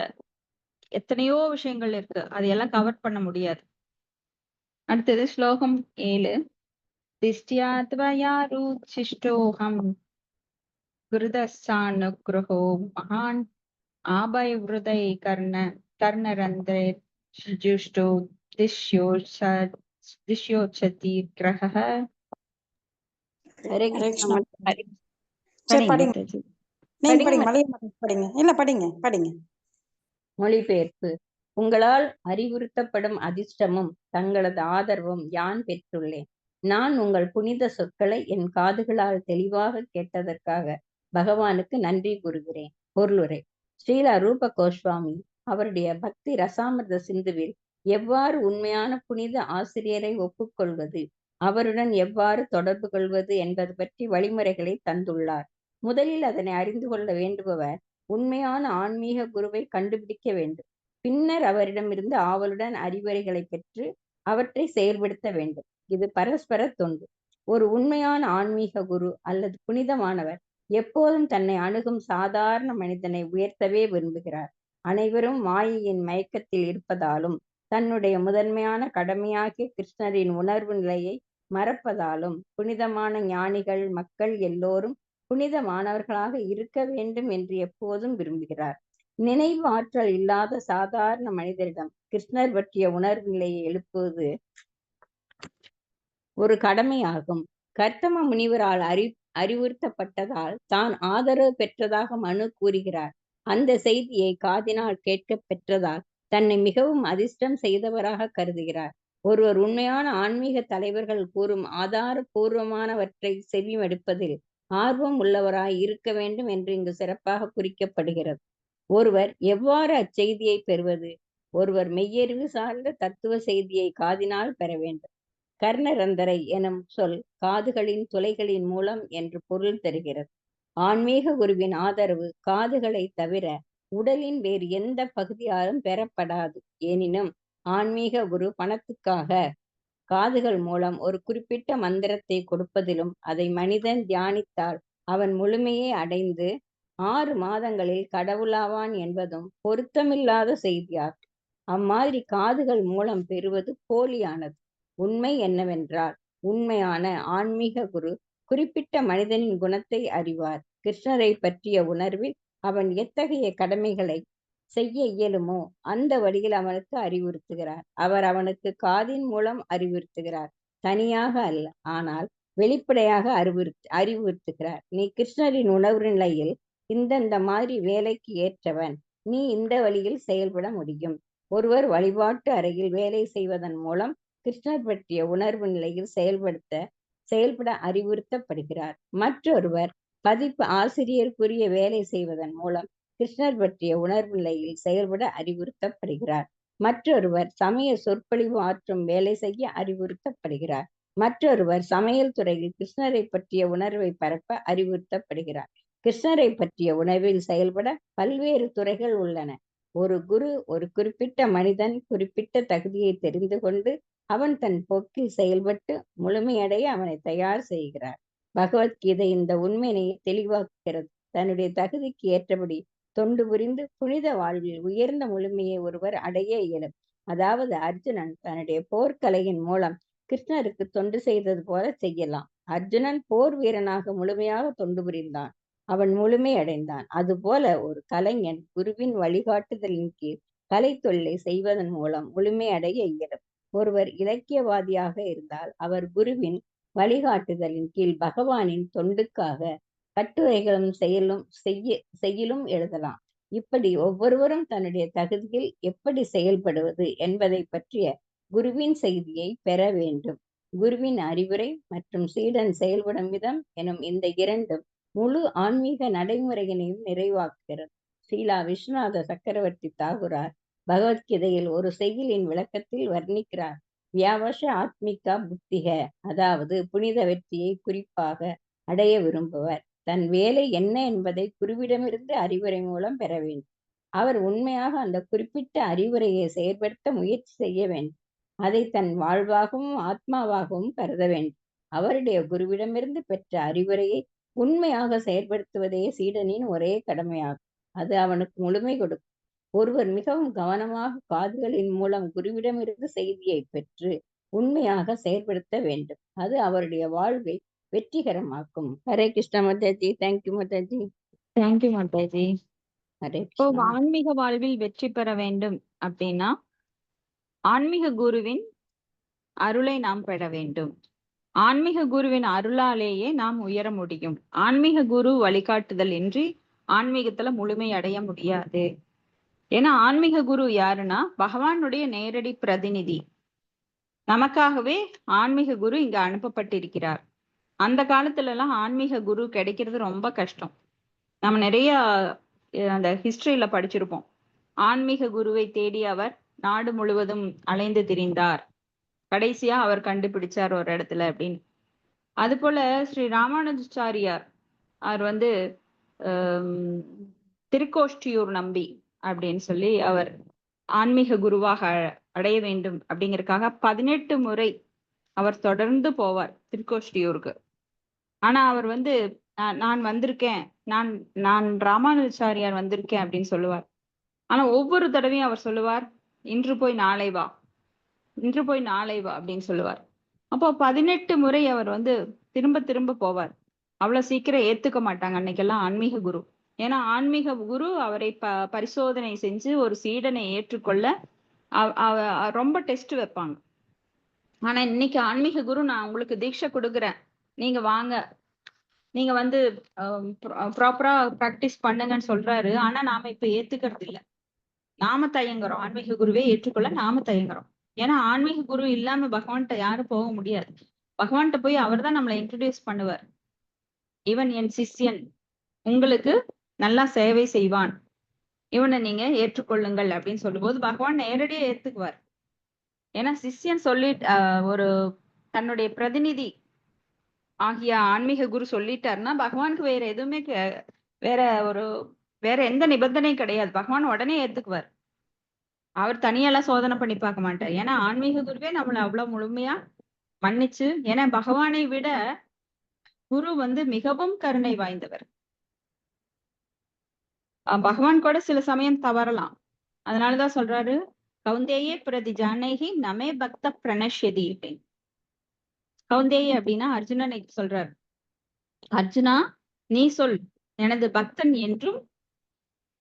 எத்தனையோ விஷயங்கள் இருக்கு, அதையெல்லாம் கவர் பண்ண முடியாது. அடுத்தது ஸ்லோகம் 7. திஷ்ட்யா त्वया रुचिष्टोऽहम् कृतस्सानुग्रहो महान् आभयवृदै कर्णरन्ध्रे जुष्टो दिश्योच्छति ग्रहः. ஹரே ஹரே கிருஷ்ணா. கிருஷ்ணா. சரி படிங்க படிங்க, மாதாஜி. நீங்க படிங்க படிங்க, மலைய படிங்க. இல்ல படிங்க படிங்க. மொழிபெயர்ப்பு. உங்களால் அறிவுறுத்தப்படும் அதிர்ஷ்டமும் தங்களது ஆதரவும் யான் பெற்றுள்ளேன். நான் உங்கள் புனித சொற்களை என் காதுகளால் தெளிவாக கேட்டதற்காக பகவானுக்கு நன்றி கூறுகிறேன். பொருளுரை. ஸ்ரீலா ரூப கோஸ்வாமி அவருடைய பக்தி ரசாமிர்த சிந்துவில் எவ்வாறு உண்மையான புனித ஆசிரியரை ஒப்புக்கொள்வது, அவருடன் எவ்வாறு தொடர்பு கொள்வது என்பது பற்றி வழிமுறைகளை தந்துள்ளார். முதலில் அதனை அறிந்து கொள்ள வேண்டுபவர் உண்மையான ஆன்மீக குருவை கண்டுபிடிக்க வேண்டும். பின்னர் அவரிடமிருந்து ஆவலுடன் அறிவுரைகளை பெற்று அவற்றை செயல்படுத்த வேண்டும். இது பரஸ்பர தொண்டு. ஒரு உண்மையான ஆன்மீக குரு அல்லது புனிதமானவர் எப்போதும் தன்னை அணுகும் சாதாரண மனிதனை உயர்த்தவே விரும்புகிறார். அனைவரும் மாயையின் மயக்கத்தில் இருப்பதாலும் தன்னுடைய முதன்மையான கடமையாகிய கிருஷ்ணரின் உணர்வு நிலையை மறப்பதாலும் புனிதமான ஞானிகள் மக்கள் எல்லோரும் புனிதமானவர்களாக இருக்க வேண்டும் என்று எப்போதும் விரும்புகிறார். நினைவு ஆற்றல் இல்லாத சாதாரண மனிதரிடம் கிருஷ்ணர் பற்றிய உணர்வு நிலையை எழுப்புவது ஒரு கடமையாகும். கர்த்தம முனிவரால் அறிவுறுத்தப்பட்டதால் தான் ஆதரவு பெற்றதாக மனு கூறுகிறார். அந்த செய்தியை காதினால் கேட்க பெற்றதால் தன்னை மிகவும் அதிர்ஷ்டம் செய்தவராக கருதுகிறார். ஒருவர் உண்மையான ஆன்மீக தலைவர்கள் கூறும் ஆதாரபூர்வமானவற்றை செவிமடுப்பதில் ஆர்வம் உள்ளவராய் இருக்க வேண்டும் என்று இங்கு சிறப்பாக குறிக்கப்படுகிறது. ஒருவர் எவ்வாறு அச்செய்தியை பெறுவது? ஒருவர் மெய்யறிவு சார்ந்த தத்துவ செய்தியை காதினால் பெற வேண்டும். கர்ணரந்தரை எனும் சொல் காதுகளின் துளைகளின் மூலம் என்று பொருள் தருகிறது. ஆன்மீக குருவின் ஆதரவு காதுகளை தவிர உடலின் வேறு எந்த பகுதியாலும் பெறப்படாது. எனினும் ஆன்மீக குரு பணத்துக்காக காதுகள் மூலம் ஒரு குறிப்பிட்ட மந்திரத்தை கொடுப்பதிலும் அதை மனிதன் தியானித்தால் அவன் முழுமையை அடைந்து 6 மாதங்களில் கடவுளாவான் என்பதும் பொருத்தமில்லாத செய்தியாகும். அம்மாதிரி காதுகள் மூலம் பெறுவது போலியானது. உண்மை என்னவென்றால் உண்மையான ஆன்மீக குரு குறிப்பிட்ட மனிதனின் குணத்தை அறிவார். கிருஷ்ணரை பற்றிய உணர்வில் அவன் எத்தகைய கடமைகளை செய்ய இயலுமோ அந்த வழியில் அவனுக்கு அறிவுறுத்துகிறார். அவர் அவனுக்கு காதின் மூலம் அறிவுறுத்துகிறார், தனியாக அல்ல, ஆனால் வெளிப்படையாக அறிவுறுத்துகிறார். நீ கிருஷ்ணரின் உணர்வு நிலையில் இந்தந்த மாதிரி வேலைக்கு ஏற்றவன், நீ இந்த வழியில் செயல்பட முடியும். ஒருவர் வழிபாட்டு அறையில் வேலை செய்வதன் மூலம் கிருஷ்ணர் பற்றிய உணர்வு நிலையில் செயல்பட அறிவுறுத்தப்படுகிறார். மற்றொருவர் பதிப்பு ஆசிரியருக்குரிய வேலை செய்வதன் மூலம் கிருஷ்ணர் பற்றிய உணர்வு நிலையில் செயல்பட அறிவுறுத்தப்படுகிறார். மற்றொருவர் சமய சொற்பொழிவு ஆற்றும் வேலை செய்ய அறிவுறுத்தப்படுகிறார். மற்றொருவர் சமையல் துறையில் கிருஷ்ணரை பற்றிய உணர்வை பரப்ப அறிவுறுத்தப்படுகிறார். கிருஷ்ணரை பற்றிய உணர்வில் செயல்பட பல்வேறு துறைகள் உள்ளன. ஒரு குரு ஒரு குறிப்பிட்ட மனிதன் குறிப்பிட்ட தகுதியை தெரிந்து கொண்டு அவன் தன் போக்கில் செயல்பட்டு முழுமையடைய அவனை தயார் செய்கிறார். பகவத்கீதை இந்த உண்மையை தெளிவாக்குகிறது. தன்னுடைய தகுதிக்கு ஏற்றபடி தொண்டு புரிந்து புனித வாழ்வில் உயர்ந்த முழுமையை ஒருவர் அடைய இயலும். அதாவது அர்ஜுனன் தன்னுடைய போர்க்கலையின் மூலம் கிருஷ்ணருக்கு தொண்டு செய்தது போல செய்யலாம். அர்ஜுனன் போர் வீரனாக முழுமையாக தொண்டு புரிந்தான், அவன் முழுமை அடைந்தான். அதுபோல ஒரு கலைஞன் குருவின் வழிகாட்டுதலின் கீழ் கலை தொழிலை செய்வதன் மூலம் முழுமை அடைய இயலும். ஒருவர் இலக்கியவாதியாக இருந்தால் அவர் குருவின் வழிகாட்டுதலின் கீழ் பகவானின் தொண்டுக்காக கட்டுரைகளும் செய்யலும் எழுதலாம். இப்படி ஒவ்வொருவரும் தன்னுடைய தகுதியில் எப்படி செயல்படுவது என்பதை பற்றிய குருவின் செய்தியை பெற வேண்டும். குருவின் அறிவுரை மற்றும் சீடன் செயல்படும் விதம் எனும் இந்த இரண்டும் முழு ஆன்மீக நடைமுறையினையும் நிறைவாக்குகிறது. ஸ்ரீலா விஸ்வநாத சக்கரவர்த்தி தாகுரார் பகவத்கீதையில் ஒரு செய்யுளின் விளக்கத்தில் வர்ணிக்கிறார். வியாவச ஆத்மிகா புத்திக, அதாவது புனித வெற்றியை குறிப்பாக அடைய விரும்புவர் தன் வேலை என்ன என்பதை குருவிடமிருந்து அறிவுரை மூலம் பெற வேண்டும். அவர் உண்மையாக அந்த குறிப்பிட்ட அறிவுரையை செயற்படுத்த முயற்சி செய்ய வேண்டும். அதை தன் வாழ்வாகவும் ஆத்மாவாகவும் கருத வேண்டும். அவருடைய குருவிடமிருந்து பெற்ற அறிவுரையை உண்மையாக செயற்படுத்துவதே சீடனின் ஒரே கடமையாகும். அது அவனுக்கு முழுமை கொடுக்கும். ஒருவர் மிகவும் கவனமாக காதுகளின் மூலம் குருவிடமிருந்து செய்தியை பெற்று உண்மையாக செயற்படுத்த வேண்டும். அது அவருடைய வாழ்வை வெற்றிகரமாக்கும். ஹரே கிருஷ்ண மாதாஜி. தேங்க்யூ மாதாஜி. தேங்க்யூ மாதாஜி. ஹரே இப்போ கிருஷ்ணா. ஆன்மீக வாழ்வில் வெற்றி பெற வேண்டும் அப்படின்னா ஆன்மீக குருவின் அருளை நாம் பெற வேண்டும். ஆன்மீக குருவின் அருளாலேயே நாம் உயர முடியும். ஆன்மீக குரு வழிகாட்டுதல் இன்றி ஆன்மீகத்துல முழுமை அடைய முடியாது. ஏன்னா ஆன்மீக குரு யாருன்னா பகவானுடைய நேரடி பிரதிநிதி. நமக்காகவே ஆன்மீக குரு இங்க அனுப்பப்பட்டிருக்கிறார். அந்த காலத்துல எல்லாம் ஆன்மீக குரு கிடைக்கிறது ரொம்ப கஷ்டம். நம்ம நிறைய அந்த ஹிஸ்டரியில படிச்சிருப்போம். ஆன்மீக குருவை தேடி அவர் நாடு முழுவதும் அலைந்து திரிந்தார், கடைசியா அவர் கண்டுபிடிச்சார் ஒரு இடத்துல அப்படின்னு. அது போல ஸ்ரீ ராமானுஜாச்சாரியார் அவர் திருக்கோஷ்டியூர் நம்பி அப்படின்னு சொல்லி அவர் ஆன்மீக குருவாக அடைய வேண்டும் அப்படிங்கறதுக்காக 18 முறை அவர் தொடர்ந்து போவார் திருக்கோஷ்டியூருக்கு. ஆனா அவர் நான் வந்திருக்கேன், நான் நான் ராமானுஜாச்சாரியார் வந்திருக்கேன் அப்படின்னு சொல்லுவார். ஆனா ஒவ்வொரு தடவையும் அவர் சொல்லுவார், இன்று போய் நாளை வா, இன்று போய் நாளை வா அப்படின்னு சொல்லுவார். அப்போ 18 முறை அவர் திரும்ப திரும்ப போவார். அவ்வளவு சீக்கிரம் ஏத்துக்க மாட்டாங்க அன்னைக்கெல்லாம் ஆன்மீக குரு. ஏன்னா ஆன்மீக குரு அவரை பரிசோதனை செஞ்சு ஒரு சீடனை ஏற்றுக்கொள்ள ரொம்ப டெஸ்ட் வைப்பாங்க. ஆனா இன்னைக்கு ஆன்மீக குரு, நான் உங்களுக்கு தீட்சை கொடுக்குறேன், நீங்க வாங்க, நீங்க ப்ராப்பரா பிராக்டிஸ் பண்ணுங்கன்னு சொல்றாரு. ஆனா நாம இப்ப ஏத்துக்கிறது இல்ல. நாம தயங்குறோம், ஆன்மீக குருவே ஏற்றுக்கொள்ள நாம தயங்குறோம். ஏன்னா ஆன்மீக குரு இல்லாம பகவான்கிட்ட யாரும் போக முடியாது. பகவான்கிட்ட போய் அவர் தான் நம்மளை இன்ட்ரடியூஸ் பண்ணுவார். இவன் என் சிஷ்யன், உங்களுக்கு நல்லா சேவை செய்வான், இவனை நீங்க ஏற்றுக்கொள்ளுங்கள் அப்படின்னு சொல்லும்போது பகவான் நேரடியா ஏத்துக்குவார். ஏன்னா சிஷ்யன் ஒரு தன்னுடைய பிரதிநிதி ஆகிய ஆன்மீக குரு சொல்லிட்டாருன்னா பகவானுக்கு வேற எதுவுமே வேற எந்த நிபந்தனையும் கிடையாது. பகவான் உடனே ஏத்துக்குவார். அவர் தனியெல்லாம் சோதனை பண்ணி பார்க்க மாட்டார். ஏன்னா ஆன்மீக குருவே நம்மளை அவ்வளவு முழுமையா மன்னிச்சு, ஏன்னா பகவானை விட குரு மிகவும் கருணை வாய்ந்தவர். பகவான் கூட சில சமயம் தவறலாம். அதனாலதான் சொல்றாரு, கௌந்தேயே பிரதி ஜானகி நமே பக்த பிரணஷ்யதி அப்படின்னு. கௌந்தேய அப்படின்னா அர்ஜுனனை சொல்றாரு, அர்ஜுனா நீ சொல், எனது பக்தன் என்றும்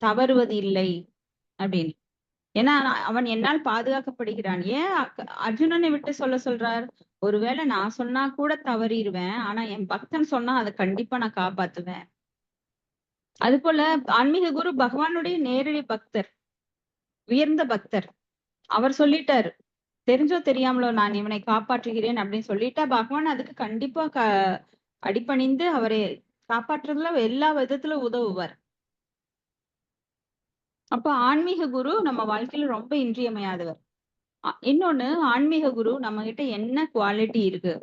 தவறுவது இல்லை அப்படின்னு. ஏன்னா அவன் என்னால் பாதுகாக்கப்படுகிறான். ஏன் அர்ஜுனனை விட்டு சொல்றார்? ஒருவேளை நான் சொன்னா கூட தவறிடுவேன், ஆனா என் பக்தன் சொன்னா அதை கண்டிப்பா நான் காப்பாத்துவேன். அது போல ஆன்மீக குரு பகவானுடைய நேரடி பக்தர், உயர்ந்த பக்தர். அவர் சொல்லிட்டாரு, தெரிஞ்சோ தெரியாமலோ நான் இவனை காப்பாற்றுகிறேன் அப்படின்னு சொல்லிட்டா பகவான் அதுக்கு கண்டிப்பா அடிபணிந்து அவரை காப்பாற்றுறதுல எல்லா விதத்துல உதவுவார். அப்ப ஆன்மீக குரு நம்ம வாழ்க்கையில ரொம்ப இன்றியமையாதவர். இன்னொன்னு, ஆன்மீக குரு நம்ம கிட்ட என்ன குவாலிட்டி இருக்கு,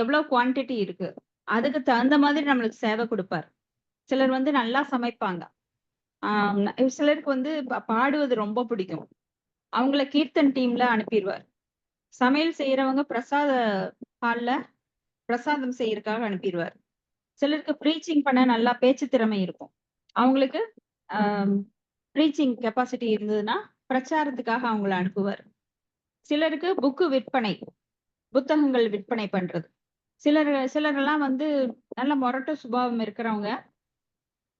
எவ்வளவு குவான்டிட்டி இருக்கு, அதுக்கு தகுந்த மாதிரி நம்மளுக்கு சேவை கொடுப்பார். சிலர் நல்லா சமைப்பாங்க, சிலருக்கு பாடுவது ரொம்ப பிடிக்கும், அவங்கள கீர்த்தன் டீம்ல அனுப்பிடுவார். சமையல் செய்யறவங்க பிரசாத ஹால்ல பிரசாதம் செய்யறதுக்காக அனுப்பிடுவார். சிலருக்கு ப்ரீச்சிங் பண்ண நல்லா பேச்சு திறமை இருக்கும், அவங்களுக்கு ப்ரீச்சிங் கெப்பாசிட்டி இருந்ததுன்னா பிரச்சாரத்துக்காக அவங்கள அனுப்புவார். சிலருக்கு விற்பனை, புத்தகங்கள் விற்பனை பண்றது. சிலரெல்லாம் நல்ல மொரட்டு சுபாவம் இருக்கிறவங்க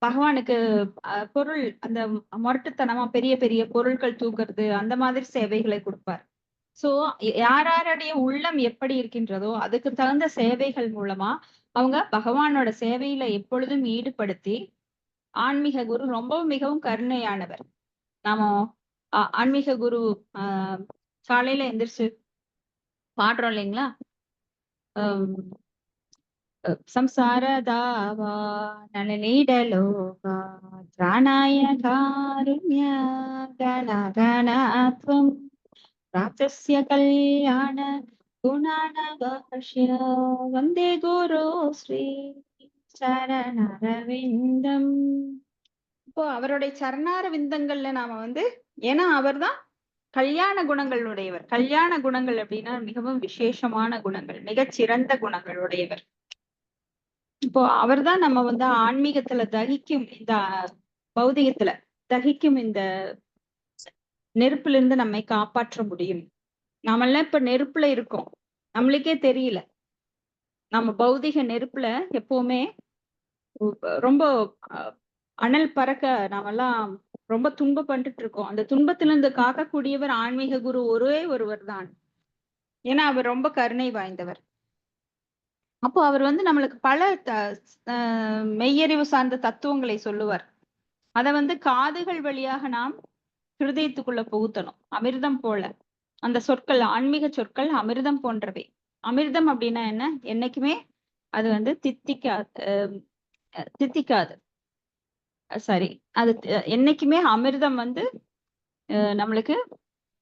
பகவானுக்கு பொருள், அந்த மொரட்டுத்தனமா பெரிய பெரிய பொருட்கள் தூக்குறது, அந்த மாதிரி சேவைகளை கொடுப்பார். சோ யாருடைய உள்ளம் எப்படி இருக்கின்றதோ அதுக்கு தகுந்த சேவைகள் மூலமா அவங்க பகவானோட சேவையில எப்பொழுதும் ஈடுபடுத்தி, ஆன்மீக குரு ரொம்பவும் மிகவும் கருணையானவர். நாம ஆன்மீக குரு காலையில எந்திரிச்சு பாடுறோம் இல்லைங்களா, ಸಂಸಾರದಾವಾ ನಳನೀಡಲೋಕ ತ್ರಾಣಾಯ ಕಾರುಣ್ಯ ಗಣ ಗಣತ್ವಂ ಪ್ರಾಪ್ತಸ್ಯ ಕಲ್ಯಾಣ ಗುಣಾನವಶ್ಯ ವಂದೇ ಗುರು ಶ್ರೀ சரணரவிந்தம். இப்போ அவருடைய சரணார விந்தங்கள்ல நாம ஏன்னா அவர்தான் கல்யாண குணங்கள் உடையவர். கல்யாண குணங்கள் அப்படின்னா மிகவும் விசேஷமான குணங்கள், மிகச்சிறந்த குணங்கள் உடையவர். இப்போ அவர்தான் நம்ம வந்து ஆன்மீகத்துல தகிக்கும் இந்த பௌதிகத்துல தகிக்கும் இந்த நெருப்புல இருந்து நம்மை காப்பாற்ற முடியும். நாமெல்லாம் இப்ப நெருப்புல இருக்கோம், நம்மளுக்கே தெரியல. நம்ம பௌதிக நெருப்புல எப்பவுமே ரொம்ப அஹ், அனல் பறக்க நாமெல்லாம் ரொம்ப துன்பப்பட்டுட்டு இருக்கோம். அந்த துன்பத்துல இருந்து காக்கக்கூடியவர் ஆன்மீக குரு ஒரே ஒருவர் தான். ஏன்னா அவர் ரொம்ப கருணை வாய்ந்தவர். அப்போ அவர் வந்து நம்மளுக்கு பல மெய்யறிவு சார்ந்த தத்துவங்களை சொல்லுவார். அதை வந்து காதுகள் வழியாக நாம் ஹிருதயத்துக்குள்ள புகுத்தணும். அமிர்தம் போல அந்த சொற்கள், ஆன்மீக சொற்கள் அமிர்தம் போன்றவை. அமிர்தம் அப்படின்னா என்ன? என்னைக்குமே அது வந்து தித்திக்காது. சரி, அது என்னைக்குமே அமிர்தம் வந்து நம்மளுக்கு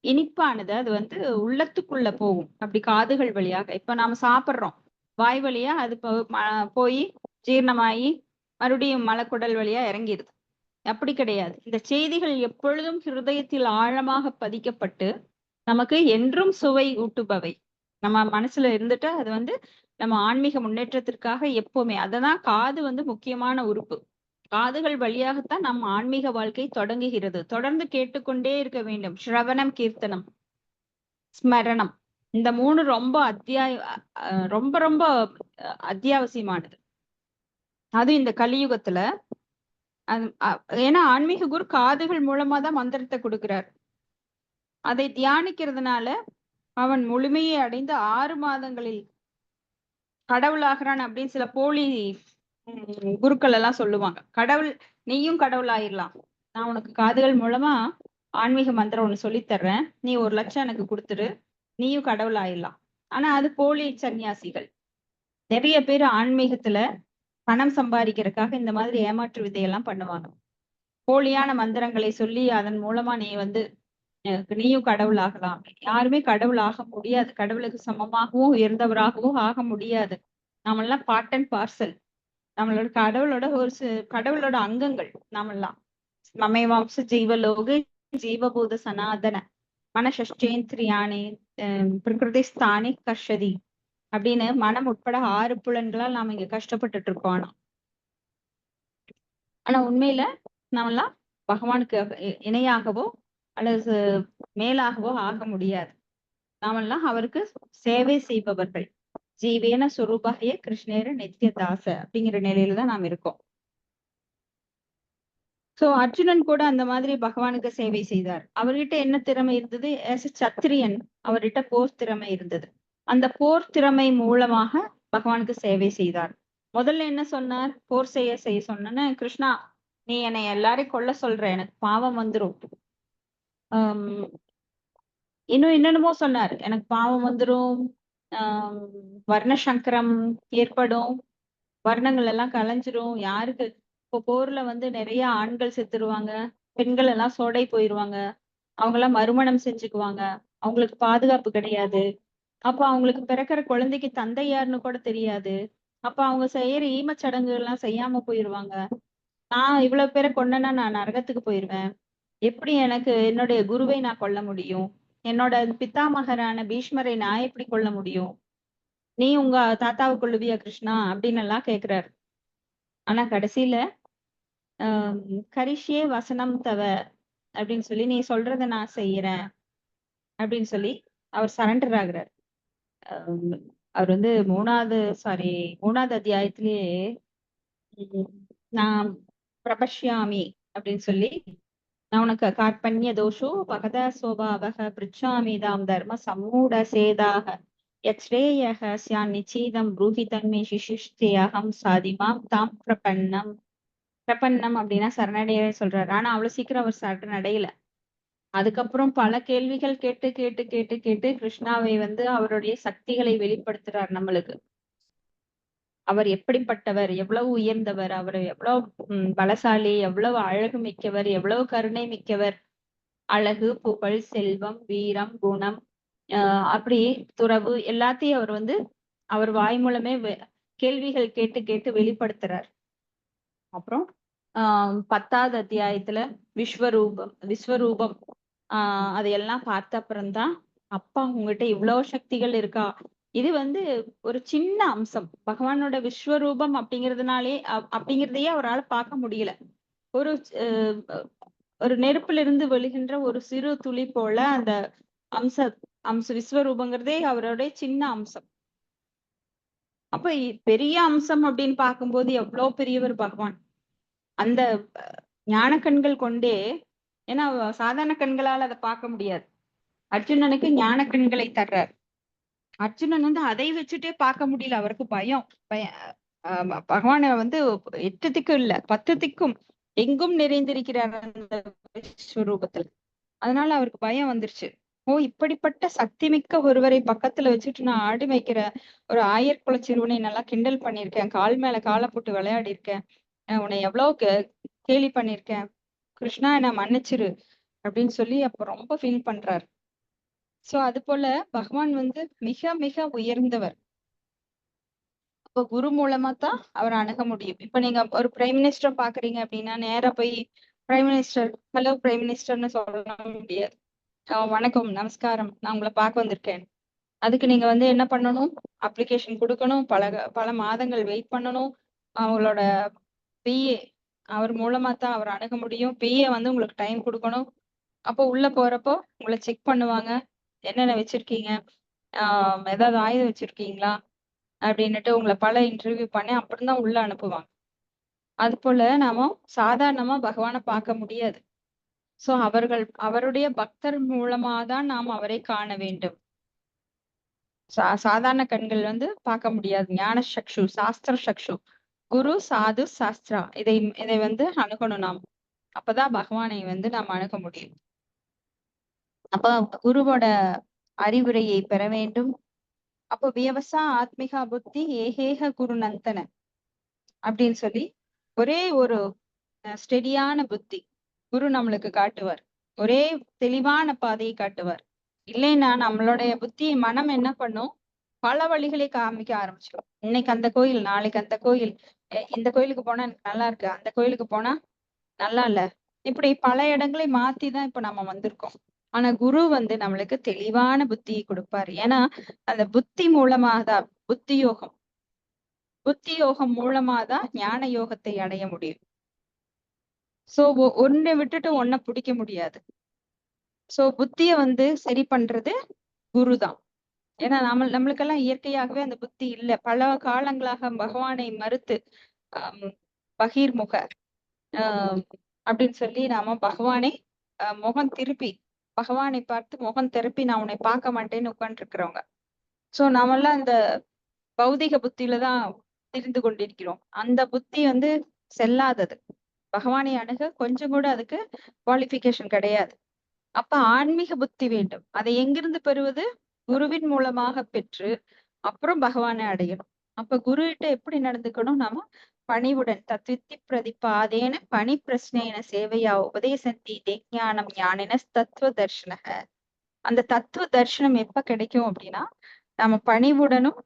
இனிப்பானது. அது வந்து உள்ளத்துக்குள்ள போகும், அப்படி காதுகள் வழியாக. இப்ப நாம சாப்பிடுறோம், வாய் வழியா அது போய் ஜீரணமாயி மறுபடியும் மலக்குடல் வழியா இறங்கிடுது. அப்படி கிடையாது. இந்த செய்திகள் எப்பொழுதும் ஹிருதயத்தில் ஆழமாக பதிக்கப்பட்டு நமக்கு என்றும் சுவை ஊட்டுபவை. நம்ம மனசுல இருந்துட்டு அது வந்து நம்ம ஆன்மீக முன்னேற்றத்திற்காக எப்பவுமே. அததான் காது வந்து முக்கியமான உறுப்பு. காதுகள் வழியாகத்தான் நம் ஆன்மீக வாழ்க்கை தொடங்குகிறது. தொடர்ந்து கேட்டுக்கொண்டே இருக்க வேண்டும். ஸ்ரவணம், கீர்த்தனம், ஸ்மரணம், இந்த 3 ரொம்ப ரொம்ப ரொம்ப அத்தியாவசியமானது. அதுவும் இந்த கலியுகத்துல. ஏன்னா ஆன்மீக குரு காதுகள் மூலமா தான் மந்திரத்தை கொடுக்கிறார். அதை தியானிக்கிறதுனால அவன் முழுமையை அடைந்து 6 மாதங்களில் கடவுளாகிறான் அப்படின்னு சில போலி குருக்கள் எல்லாம் சொல்லுவாங்க. கடவுள், நீயும் கடவுள் ஆயிரலாம், நான் உனக்கு காதுகள் மூலமா ஆன்மீக மந்திரம் ஒண்ணு சொல்லித் தர்றேன், நீ 1,00,000 எனக்கு கொடுத்துரு, நீயும் கடவுள் ஆயிடலாம். ஆனா அது போலி சன்னியாசிகள். நிறைய பேர் ஆன்மீகத்துல பணம் சம்பாதிக்கிறதுக்காக இந்த மாதிரி ஏமாற்று விதையெல்லாம் பண்ணுவாங்க. போலியான மந்திரங்களை சொல்லி அதன் மூலமா நீ வந்து நீயும் கடவுள் ஆகலாம். யாருமே கடவுள் ஆக முடியாது. கடவுளுக்கு சமமாகவும் உயர்ந்தவராகவும் ஆக முடியாது. நாமெல்லாம் பார்ட் அண்ட் பார்சல். நம்மளோட கடவுளோட கடவுளோட அங்கங்கள் நாமெல்லாம். மமேவாம்ச ஜீவலோக ஜீவபூத சனாதன மனசஷ்டேந்திரியானி பிரகிருதி ஸ்தானி கர்ஷதி அப்படின்னு மனம் உட்பட 6 புலன்களால் நாம இங்க கஷ்டப்பட்டுட்டு இருக்கோம். ஆனா உண்மையில நாமெல்லாம் பகவானுக்கு இணையாகவோ அல்லது மேலாகவோ ஆக முடியாது. நாமெல்லாம் அவருக்கு சேவை செய்பவர்கள். ஜீவேன சுரூபகைய கிருஷ்ணேர நித்திய தாச அப்படிங்கிற நிலையில தான் நாம் இருக்கோம். சோ அர்ஜுனன் கூட அந்த மாதிரி பகவானுக்கு சேவை செய்தார். அவர்கிட்ட என்ன திறமை இருந்தது? சத்திரியன், அவர்கிட்ட போர் திறமை இருந்தது. அந்த போர் திறமை மூலமாக பகவானுக்கு சேவை செய்தார். முதல்ல என்ன சொன்னார்? போர் செய்ய சொன்னேன்னு, கிருஷ்ணா நீ என்னை எல்லாரையும் கொல்ல சொல்ற, எனக்கு பாவம் வந்துரும். இன்னும் என்னென்னமோ சொன்னார், எனக்கு பாவம் வந்துரும், வர்ண சங்கரம் ஏற்படும், வர்ணங்கள் எல்லாம் கலைஞ்சிரும். யாருக்கு இப்போ போர்ல வந்து நிறைய ஆண்கள் செத்துருவாங்க, பெண்கள் எல்லாம் சோடை போயிருவாங்க, அவங்க எல்லாம் மறுமணம் செஞ்சுக்குவாங்க, அவங்களுக்கு பாதுகாப்பு கிடையாது. அப்ப அவங்களுக்கு பிறக்கிற குழந்தைக்கு தந்தை யாருன்னு கூட தெரியாது. அப்ப அவங்க செய்யற ஈமச்சடங்குகள் எல்லாம் செய்யாம போயிருவாங்க. நான் இவ்வளவு பேரை கொன்னேன்னா நான் நரகத்துக்கு போயிருவேன். எப்படி எனக்கு என்னுடைய குருவை நான் கொல்ல முடியும்? என்னோட பித்தாமகரான பீஷ்மரை நான் எப்படி கொல்ல முடியும்? நீ உங்க தாத்தாவை கொல்லுவியா கிருஷ்ணா அப்படின்னு எல்லாம் கேக்குறாரு. ஆனா கடைசியில கரிஷ்யே வசனம் தவ அப்படின்னு சொல்லி, நீ சொல்றத நான் செய்யறேன் அப்படின்னு சொல்லி அவர் சரண்டர் ஆகுறாரு. அவர் வந்து மூணாவது அத்தியாயத்திலேயே நான் பிரபஷ்யாமி அப்படின்னு சொல்லி, நான் உனக்கு கார்பண்ய தோஷோ பகத சோபாவக பிருச்சாமி தாம் தர்ம சம்மூட சேதாக யச்ரேயக ஸ்யான் நிச்சீதம் ப்ரூஹி தன்மே சிசிஷ்டேயகம் சாதிமாம் தாம் பிரபன்னம் அப்படின்னா சரணடைய சொல்றாரு. ஆனா அவ்வளவு சீக்கிரம் அவர் சரணடையல. அதுக்கப்புறம் பல கேள்விகள் கேட்டு கேட்டு கேட்டு கேட்டு கிருஷ்ணாவை வந்து அவருடைய சக்திகளை வெளிப்படுத்துறார் நம்மளுக்கு. அவர் எப்படிப்பட்டவர், எவ்வளவு உயர்ந்தவர், அவர் எவ்வளவு பலசாலி, எவ்வளவு அழகு மிக்கவர், எவ்வளவு கருணை மிக்கவர். அழகு, புகழ், செல்வம், வீரம், குணம், அப்படி துறவு எல்லாத்தையும் அவர் வந்து அவர் வாய் மூலமே கேள்விகள் கேட்டு கேட்டு வெளிப்படுத்துறார். அப்புறம் 10வது அத்தியாயத்துல விஸ்வரூபம் அதையெல்லாம் பார்த்த அப்புறம்தான், அப்பா உங்ககிட்ட இவ்வளவு சக்திகள் இருக்கா, இது வந்து ஒரு சின்ன அம்சம். பகவானோட விஸ்வரூபம் அப்படிங்கிறதையே அவரால பார்க்க முடியல. ஒரு ஒரு நெருப்பிலிருந்து வெளிகின்ற ஒரு சிறு துளி போல அந்த அம்ச அம்ச விஸ்வரூபங்கிறதே அவருடைய சின்ன அம்சம். அப்ப பெரிய அம்சம் அப்படின்னு பார்க்கும்போது எவ்வளவு பெரியவர் பகவான். அந்த ஞான கண்கள் கொண்டே, ஏன்னா சாதாரண கண்களால் அதை பார்க்க முடியாது. அர்ஜுனனுக்கு ஞான கண்களை தர்றார். அர்ஜுனன் வந்து அதை வச்சுட்டே பார்க்க முடியல. அவருக்கு பயம். பகவான வந்து 8 திக்கும் இல்ல 10 திக்கும் எங்கும் நிறைந்திருக்கிறார் அந்த விஸ்வரூபத்துல. அதனால அவருக்கு பயம் வந்துருச்சு. ஓ, இப்படிப்பட்ட சக்தி மிக்க ஒருவரை பக்கத்துல வச்சுட்டு நான் ஆடி வைக்கிற ஒரு ஆயர்குல சிறுவனை நல்லா கிண்டல் பண்ணியிருக்கேன், கால் மேல காலை போட்டு விளையாடி இருக்கேன், உன்னை எவ்வளவு கேலி பண்ணியிருக்கேன், கிருஷ்ணா என்ன மன்னிச்சிரு அப்படின்னு சொல்லி அப்ப ரொம்ப ஃபீல் பண்றாரு. சோ அது போல பகவான் வந்து மிக மிக உயர்ந்தவர். அப்ப குரு மூலமா தான் அவரை அணுக முடியும். இப்ப நீங்க ஒரு பிரைம் மினிஸ்டர் பாக்குறீங்க அப்படின்னா நேரா போய் பிரைம் மினிஸ்டர், ஹலோ பிரைம் மினிஸ்டர்னு சொல்ல முடியாது. வணக்கம், நமஸ்காரம், நான் உங்களை பார்க்க வந்திருக்கேன். அதுக்கு நீங்க வந்து என்ன பண்ணணும், அப்ளிகேஷன் கொடுக்கணும், பல மாதங்கள் வெயிட் பண்ணணும். அவங்களோட பிஏ அவர் மூலமா தான் அவர் அணுக முடியும். பிஏ வந்து உங்களுக்கு டைம் கொடுக்கணும். அப்போ உள்ள போறப்போ உங்களை செக் பண்ணுவாங்க, என்னென்ன வச்சிருக்கீங்க, ஏதாவது ஆயுதம் வச்சிருக்கீங்களா அப்படின்னுட்டு உங்களை பல இன்டர்வியூ பண்ணி அப்புறம்தான் உள்ள அனுப்புவாங்க. அது போல நாம சாதாரணமா பகவானை பார்க்க முடியாது. சோ அவருடைய பக்தர் மூலமா தான் நாம் அவரை காண வேண்டும். சாதாரண கண்கள் வந்து பார்க்க முடியாது. ஞான சக்ஷு, சாஸ்திர சக்ஷு, குரு சாது சாஸ்திரா, இதை வந்து அணுகணும் நாம். அப்பதான் பகவானை வந்து நாம் அணுக முடியும். அப்ப குருவோட அறிவுரையை பெற வேண்டும். அப்போ வியவசா ஆத்மிகா புத்தி ஏகேக குரு நந்தன அப்படின்னு சொல்லி ஒரே ஒரு ஸ்டெடியான புத்தி குரு நம்மளுக்கு காட்டுவார். ஒரே தெளிவான பாதையை காட்டுவார். இல்லைன்னா நம்மளுடைய புத்தி மனம் என்ன பண்ணும், பல வழிகளை காமிக்க ஆரம்பிச்சிடும். இன்னைக்கு அந்த கோயில், நாளைக்கு அந்த கோயில், இந்த கோயிலுக்கு போனா நல்லா இருக்கு, அந்த கோயிலுக்கு போனா நல்லா இல்ல, இப்படி பல இடங்களை மாத்தி தான் இப்ப நம்ம வந்திருக்கோம். ஆனா குரு வந்து நம்மளுக்கு தெளிவான புத்தியை கொடுப்பாரு. ஏன்னா அந்த புத்தி மூலமாதான் புத்தி யோகம் மூலமாதான் ஞான யோகத்தை அடைய முடியும். சோ ஒன்றை விட்டுட்டு ஒன்ன பிடிக்க முடியாது. சோ புத்திய வந்து சரி பண்றது குருதான். ஏன்னா நம்மளுக்கெல்லாம் இயற்கையாகவே அந்த புத்தி இல்ல. பல காலங்களாக பகவானை மறுத்து பகீர்முக அப்படின்னு சொல்லி நாம பகவானை முகம் திருப்பி, பகவானை பார்த்து முகம் திருப்பி நான் உன்னை பார்க்க மாட்டேன்னு உட்கார்ந்து இருக்கிறவங்க. சோ நாமெல்லாம் இந்த பௌதிக புத்தியிலதான் திரிந்து கொண்டிருக்கிறோம். அந்த புத்தி வந்து செல்லாதது. பகவானை அணுக கொஞ்சம் கூட அதுக்கு குவாலிபிகேஷன் கிடையாது. அப்ப ஆன்மீக புத்தி வேண்டும். அதை எங்கிருந்து பெறுவது? குருவின் மூலமாக பெற்று அப்புறம் பகவானை அடையணும். அப்ப குரு கிட்ட எப்படி நடந்துக்கணும்? நாம பணிவுடன் தத்வித்தி பிரதிபாதேன பணி பிரஸ்னேன சேவையா உபதேசந்தி தேஜானம் ஞானின தத்துவ தர்ஷனக. அந்த தத்துவ தர்ஷனம் எப்ப கிடைக்கும் அப்படின்னா, நம்ம பணிவுடனும்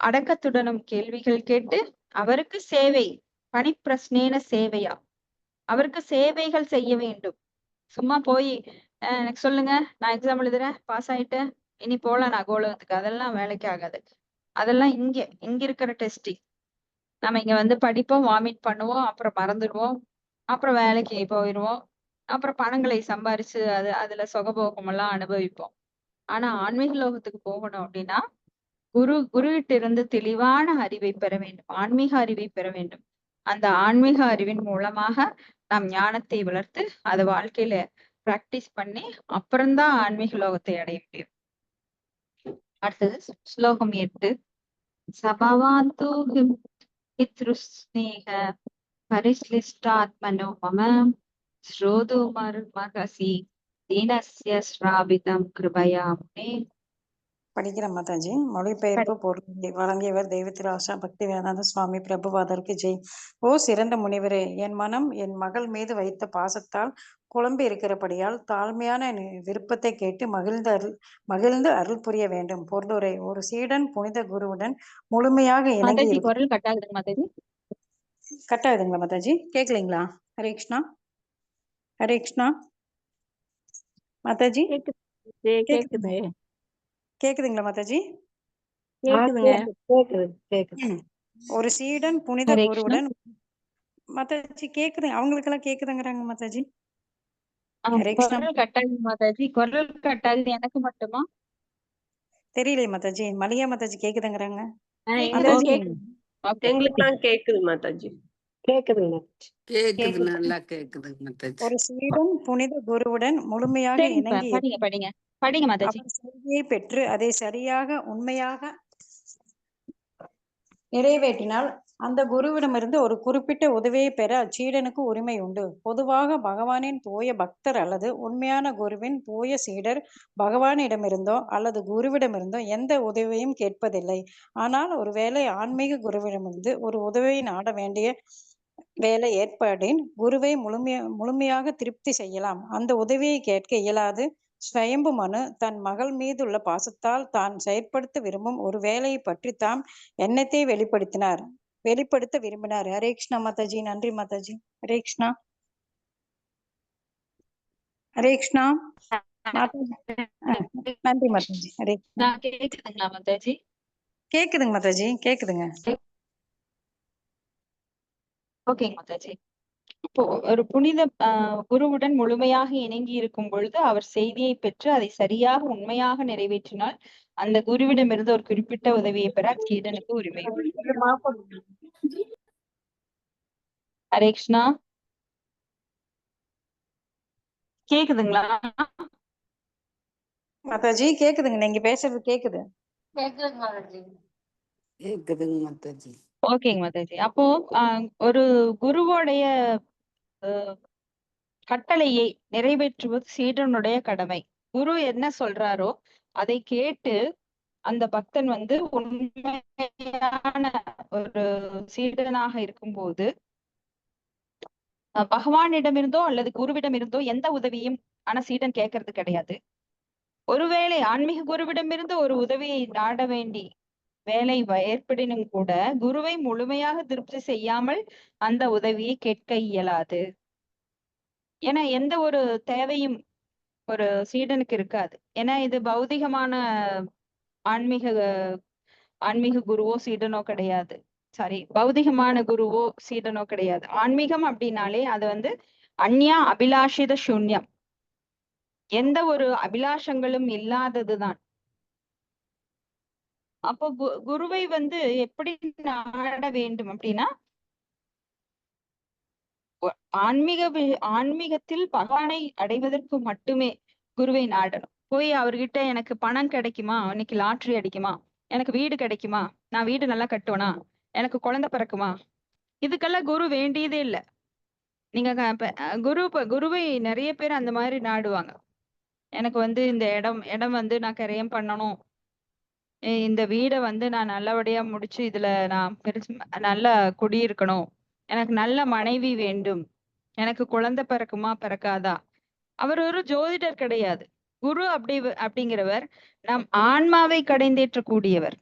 அடக்கத்துடனும் கேள்விகள் கேட்டு அவருக்கு சேவை, பணி பிரஸ்னேன சேவையா, அவருக்கு சேவைகள் செய்ய வேண்டும். சும்மா போய் எனக்கு சொல்லுங்க, நான் எக்ஸாம் எழுதுறேன், பாஸ் ஆயிட்டேன், இனி போலாம் நான் கோலகத்துக்கு, அதெல்லாம் வேலைக்கு ஆகாது. அதெல்லாம் இங்க இருக்கிற டெஸ்டிங். நம்ம இங்க வந்து படிப்போம், வாமிட் பண்ணுவோம், அப்புறம் மறந்துடுவோம், அப்புறம் வேலைக்கு போயிடுவோம், அப்புறம் பணங்களை சம்பாரிச்சு அதுல சுகபோகம் எல்லாம் அனுபவிப்போம். ஆனா ஆன்மீக லோகத்துக்கு போகணும் அப்படின்னா குருகிட்ட இருந்து தெளிவான அறிவை பெற வேண்டும், ஆன்மீக அறிவை பெற வேண்டும். அந்த ஆன்மீக அறிவின் மூலமாக நாம் ஞானத்தை வளர்த்து அதை வாழ்க்கையில பிராக்டிஸ் பண்ணி அப்புறம்தான் ஆன்மீக லோகத்தை அடைய முடியும். அடுத்தது ஸ்லோகம் 8. சபவாந்தோ பித்ருஸ்நேக பரிஸ்லிஷ்டாத்மனோ மம ஸ்ரோதுமர்மகசி தீனஸ்ய ஸ்ராவிதம் கிருபயா முனே. படிக்கிற மாதாஜி. மொழிபெயர்ப்பு பொருள் வழங்கியவர் தெய்வத்திராசா பக்தி வேதாந்த சுவாமி பிரபுபாதருக்கு ஜெய். ஓ சிறந்த முனிவரே, என் மனம் என் மகள் மீது வைத்த பாசத்தால் குழம்பி இருக்கிறபடியால் தாழ்மையான விருப்பத்தை கேட்டு மகிழ்ந்து அருள் புரிய வேண்டும். பொருளுரை. ஒரு சீடன் புனித குருவுடன் முழுமையாக இணங்கி குரல் கட்டாகுது மாதாஜி. கட்டாகுதுங்களா மாதாஜி? கேட்கலீங்களா? ஹரே கிருஷ்ணா, ஹரே கிருஷ்ணா மாதாஜி. கேக்குது. கேக்குதுங்களா மாதாஜி? கேக்குதுங்க. கேக்குது. ஒரு சீடன் புனித ஹரே கிருஷ்ணா. குருவுடன் மாதாஜி கேக்குது, அவங்களுக்கெல்லாம் கேக்குதுங்கிறாங்க மாதாஜி. ஹரே கிருஷ்ணா. குரல் கட்டாகுது மாதாஜி, குரல் கட்டாகுது, எனக்கு மட்டுமா? தெரியலையே மாதாஜி. மலியா மாதாஜி கேக்குதுங்கிறாங்க. எங்களுக்கு மாதாஜி கேக்குது. ஓகே, எங்களுக்கெல்லாம் கேக்குது மாதாஜி. கேக்குதுங்க. கேக்குது, கேக்குது. நல்லா கேக்குது மாதாஜி. ஒரு சீடன் புனித குருவுடன் முழுமையாக சரிங்க, இணங்கி படிங்க படிங்க படிங்க மாதாஜி. அவர் செய்தியை பெற்று அதை சரியாக உண்மையாக நிறைவேற்றினால் அந்த குருவிடமிருந்து ஒரு குறிப்பிட்ட உதவியை பெற அச்சீடனுக்கு உரிமை உண்டு. பொதுவாக பகவானின் தூய பக்தர் அல்லது உண்மையான குருவின் தூய சீடர் பகவானிடமிருந்தோ அல்லது குருவிடமிருந்தோ எந்த உதவியையும் கேட்பதில்லை. ஆனால் ஒருவேளை ஆன்மீக குருவிடமிருந்து ஒரு உதவியை நாட வேண்டிய வேலை ஏற்பாடின் குருவை முழுமையாக திருப்தி செய்யலாம். அந்த உதவியை கேட்க இயலாது. ஸ்வயம்பு மனு தன் மகள் மீதுள்ள பாசத்தால் தான் செயற்படுத்த விரும்பும் ஒரு வேலையை பற்றி தாம் எண்ணத்தை வெளிப்படுத்த விரும்பினார். ஹரே கிருஷ்ணா மாதாஜி. நன்றி மாதாஜி. ஹரே கிருஷ்ணா. ஹரே கிருஷ்ணா மாதாஜி. நன்றி மாதாஜி. ஹரே கிருஷ்ணா. நான் கேக்குதுங்களா மாதாஜி? கேக்குதுங்க மாதாஜி, கேக்குதுங்க. ஓகேங்க மாதாஜி. இப்போ ஒரு புனித குருவுடன் முழுமையாக இணங்கி இருக்கும் பொழுது அவர் செய்தியை பெற்று அதை சரியாக உண்மையாக நிறைவேற்றினால் அந்த குருவிடமிருந்து ஒரு குறிப்பிட்ட உதவியை பெற சீடனுக்கு உரிமை உண்டு. ஹரே கிருஷ்ணா. கேக்குதுங்களா மாதாஜி கேக்குதுங்க, நீங்க பேசுறது கேக்குது. கேக்குதுங்க மாதாஜி. ஓகேங்க மாதாஜி. அப்போ ஒரு குருவோடைய கட்டளையை நிறைவேற்றுவது சீடனுடைய கடமை. குரு என்ன சொல்றாரோ அதை கேட்டு அந்த பக்தன் வந்து உண்மையான ஒரு சீடனாக இருக்கும்போது பகவானிடமிருந்தோ அல்லது குருவிடமிருந்தோ எந்த உதவியும் ஆனா சீடன் கேட்கறது கிடையாது. ஒருவேளை ஆன்மீக குருவிடமிருந்து ஒரு உதவியை நாட வேண்டி வேலை ஏற்படினும் கூட குருவை முழுமையாக திருப்தி செய்யாமல் அந்த உதவியை கேட்க இயலாது. ஏன்னா எந்த ஒரு தேவையும் ஒரு சீடனுக்கு இருக்காது. ஏன்னா இது பௌதிகமான ஆன்மீக ஆன்மீக குருவோ சீடனோ கிடையாது. சாரி, பௌதிகமான குருவோ சீடனோ கிடையாது. ஆன்மீகம் அப்படின்னாலே அது வந்து அந்யா அபிலாஷித சூன்யம், எந்த ஒரு அபிலாஷங்களும் இல்லாததுதான். அப்போ குருவை வந்து எப்படி நாட வேண்டும் அப்படின்னா ஆன்மீகத்தில் பகவானை அடைவதற்கு மட்டுமே குருவை நாடணும். போய் அவர்கிட்ட எனக்கு பணம் கிடைக்குமா, இன்னைக்கு லாட்ரி அடிக்குமா, எனக்கு வீடு கிடைக்குமா, நான் வீடு நல்லா கட்டுவேனா, எனக்கு குழந்தை பிறக்குமா, இதுக்கெல்லாம் குரு வேண்டியதே இல்லை. நீங்க குருவை நிறைய பேர் அந்த மாதிரி நாடுவாங்க. எனக்கு வந்து இந்த இடம் வந்து நான் கிரயம் பண்ணணும், இந்த வீடை வந்து நான் நல்லபடியா முடிச்சு இதுல நான் நல்லா குடியிருக்கணும், எனக்கு நல்ல மனைவி வேண்டும், எனக்கு குழந்தை பிறக்குமா பிறக்காதா. அவர் ஒரு ஜோதிடர் கிடையாது. குரு அப்படிங்கிறவர் நம் ஆன்மாவை கடைந்தேற்றக்கூடியவர்.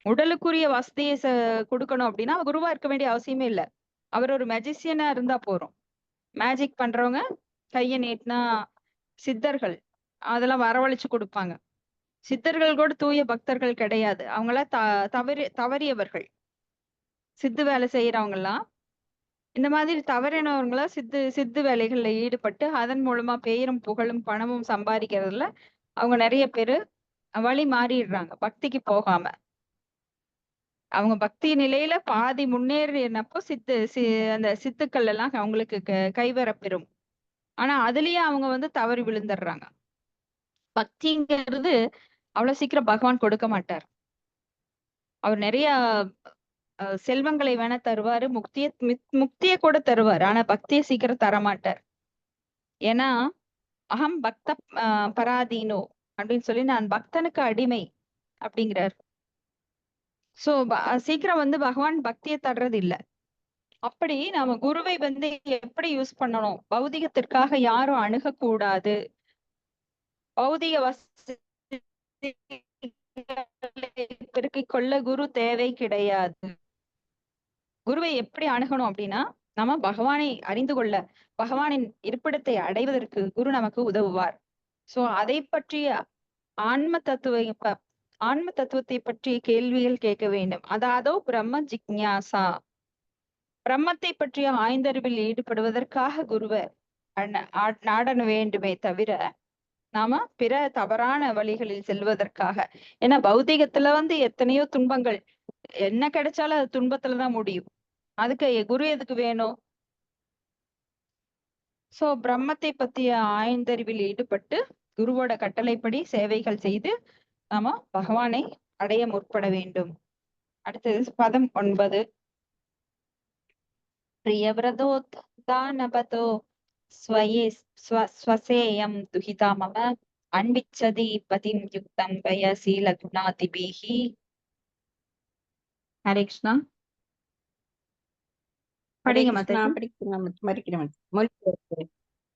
உடலுக்குரிய வசதியை கொடுக்கணும் அப்படின்னா குருவா இருக்க வேண்டிய அவசியமே இல்லை. அவர் ஒரு மெஜிசியனா இருந்தா போறோம். மேஜிக் பண்றவங்க கையை நீட்டினா சித்தர்கள் அதெல்லாம் வரவழைச்சு கொடுப்பாங்க. சித்தர்கள் கூட தூய பக்தர்கள் கிடையாது. அவங்களாம் தவறியவர்கள். சித்து வேலை செய்யறவங்க எல்லாம் இந்த மாதிரி தவறினவங்களா சித்து வேலைகள்ல ஈடுபட்டு அதன் மூலமா பெயரும் புகழும் பணமும் சம்பாதிக்கிறதுல அவங்க நிறைய பேரு வழி மாறிடுறாங்க பக்திக்கு போகாம. அவங்க பக்தி நிலையில பாதி முன்னேறினப்போ அந்த சித்துக்கள் எல்லாம் அவங்களுக்கு கைவரப்பெறும். ஆனா அதுலயே அவங்க வந்து தவறி விழுந்துடுறாங்க. பக்திங்கிறது அவ்வளவு சீக்கிரம் பகவான் கொடுக்க மாட்டார். அவர் நிறைய செல்வங்களை வேணா தருவாரு, முக்திய கூட தருவார். ஆனா பக்தியை சீக்கிரம் தரமாட்டார். ஏன்னா அகம் பக்த பராதீனோ அப்படின்னு சொல்லி நான் பக்தனுக்கு அடிமை அப்படிங்கிறார். சோ சீக்கிரம் வந்து பகவான் பக்தியை தர்றது இல்ல. அப்படி நாம குருவை வந்து எப்படி யூஸ் பண்ணணும், பௌதிகத்திற்காக யாரும் அணுகக்கூடாது, பௌதிக பெருக்கிக் கொள்ள குரு தேவை கிடையாது. குருவை எப்படி அணுகணும் அப்படின்னா நம்ம பகவானை அறிந்து கொள்ள, பகவானின் இருப்பிடத்தை அடைவதற்கு குரு நமக்கு உதவுவார். சோ அதை பற்றிய ஆன்ம தத்துவ ஆன்ம தத்துவத்தை பற்றி கேள்விகள் கேட்க வேண்டும். அதாதோ பிரம்ம ஜிக்ஞாசா. பிரம்மத்தை பற்றிய ஆய்ந்தறிவில் ஈடுபடுவதற்காக குருவை நாடன வேண்டுமே தவிர நாம பிற தவறான வழிகளில் செல்வதற்காக. ஏன்னா பௌதிகத்துல எத்தனையோ துன்பங்கள், என்ன கிடைச்சாலும் அது துன்பத்துலதான் முடியும். அதுக்கு குரு எதுக்கு வேணும்? சோ பிரம்மத்தை பத்திய ஆய்ந்தறிவில் ஈடுபட்டு குருவோட கட்டளைப்படி சேவைகள் செய்து நாம பகவானை அடைய முற்பட வேண்டும். அடுத்தது பதம் 9. பிரியவிரதோத்தானபதோ ஸ்வசேயம் துஹிதா மம அன்விச்சதி பதிம் யுக்தம் வயசீல குணாதிபிஹி. ஹரே கிருஷ்ணா. ஹரே படிங்க கிருஷ்ணா. மாதாஜி. படிக்கிறேன். மொழிபெயர்ப்பு.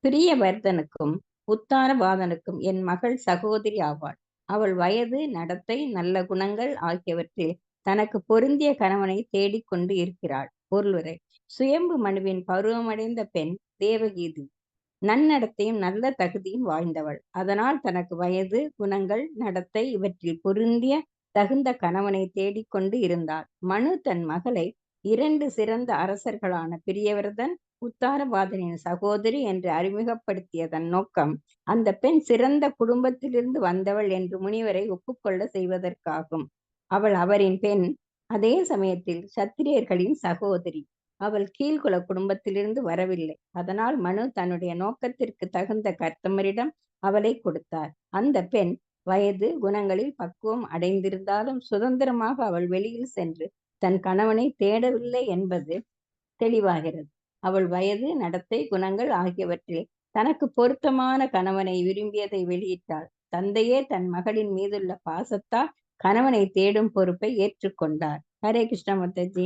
பிரியவர்தனுக்கும் உத்தாரவாதனுக்கும் என் மகள் சகோதரி ஆவாள். அவள் வயது, நடத்தை, நல்ல குணங்கள் ஆகியவற்றில் தனக்கு பொருந்திய கணவனை தேடிக்கொண்டு இருக்கிறாள். பொருளுரை. சுயம்பு மனுவின் பருவமடைந்த பெண் தேவகீதி நன்னடத்தையும் நல்ல தகுதியும் வாழ்ந்தவள். அதனால் தனக்கு வயது, குணங்கள், நடத்தை இவற்றில் பொருந்திய தகுந்த கணவனை தேடிக்கொண்டு இருந்தாள். மனு தன் மகளை 2 சிறந்த அரசர்களான பிரியவர்தன், உத்தாரவாதனின் சகோதரி என்று அறிமுகப்படுத்தியதன் நோக்கம் அந்த பெண் சிறந்த குடும்பத்திலிருந்து வந்தவள் என்று முனிவரை ஒப்புக்கொள்ள செய்வதற்காகும். அவள் அவரின் பெண், அதே சமயத்தில் சத்திரியர்களின் சகோதரி. அவள் கீழ்குல குடும்பத்திலிருந்து வரவில்லை. அதனால் மனு தன்னுடைய நோக்கத்திற்கு தகுந்த கர்த்தமரிடம் அவளை கொடுத்தார். அந்த பெண் வயது, குணங்களில் பக்குவம் அடைந்திருந்தாலும் சுதந்திரமாக அவள் வெளியில் சென்று தன் கணவனை தேடவில்லை என்பது தெளிவாகிறது. அவள் வயது, நடத்தை, குணங்கள் ஆகியவற்றில் தனக்கு பொருத்தமான கணவனை விரும்பியதை வெளியிட்டாள். தந்தையே தன் மகளின் மீதுள்ள பாசத்தால் கணவனை தேடும் பொறுப்பை ஏற்றுக்கொண்டார். ஹரே கிருஷ்ண மாதாஜி.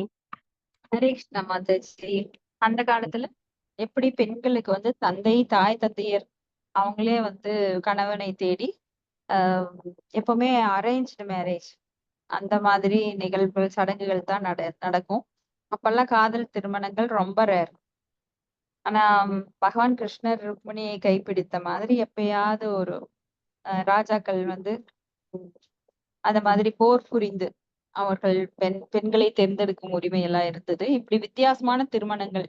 ஹரே கிருஷ்ணா மாதாஜி. அந்த காலத்துல எப்படி பெண்களுக்கு தந்தை, தாய் தந்தையர் அவங்களே கணவனை தேடி எப்பவுமே அரேஞ்ச்டு மேரேஜ் அந்த மாதிரி நிகழ்வுகள், சடங்குகள் தான் நடக்கும். அப்பெல்லாம் காதல் திருமணங்கள் ரொம்ப ரேர். ஆனா பகவான் கிருஷ்ணர் ருக்மிணியை கைப்பிடித்த மாதிரி எப்பயாவது ஒரு ராஜாக்கள் அந்த மாதிரி போர் புரிந்து அவர்கள் பெண்களை தேர்ந்தெடுக்கும் உரிமை எல்லாம் இருந்தது. இப்படி வித்தியாசமான திருமணங்கள்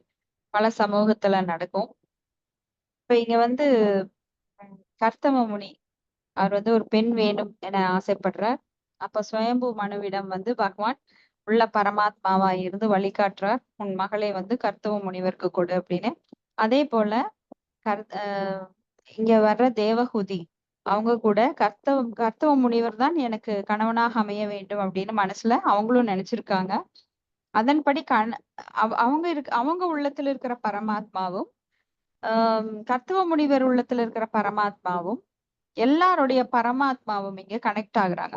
பல சமூகத்துல நடக்கும். இப்ப இங்க கர்த்தம முனி அவர் ஒரு பெண் வேணும் என ஆசைப்படுறார். அப்ப சுயம்பு மனுவிடம் பகவான் உள்ள பரமாத்மாவா இருந்து வழிகாட்டுறார். உன் மகளை கர்த்தவ முனிவருக்கு கொடு அப்படின்னு. அதே போல இங்க வர்ற தேவஹூதி அவங்க கூட கர்த்தவ முனிவர் தான் எனக்கு கணவனாக அமைய வேண்டும் அப்படின்னு மனசுல அவங்களும் நினைச்சிருக்காங்க. அதன்படி அவங்க உள்ளத்துல இருக்கிற பரமாத்மாவும் கர்த்தவ முனிவர் உள்ளத்துல இருக்கிற பரமாத்மாவும் எல்லாருடைய பரமாத்மாவும் இங்க கனெக்ட் ஆகுறாங்க.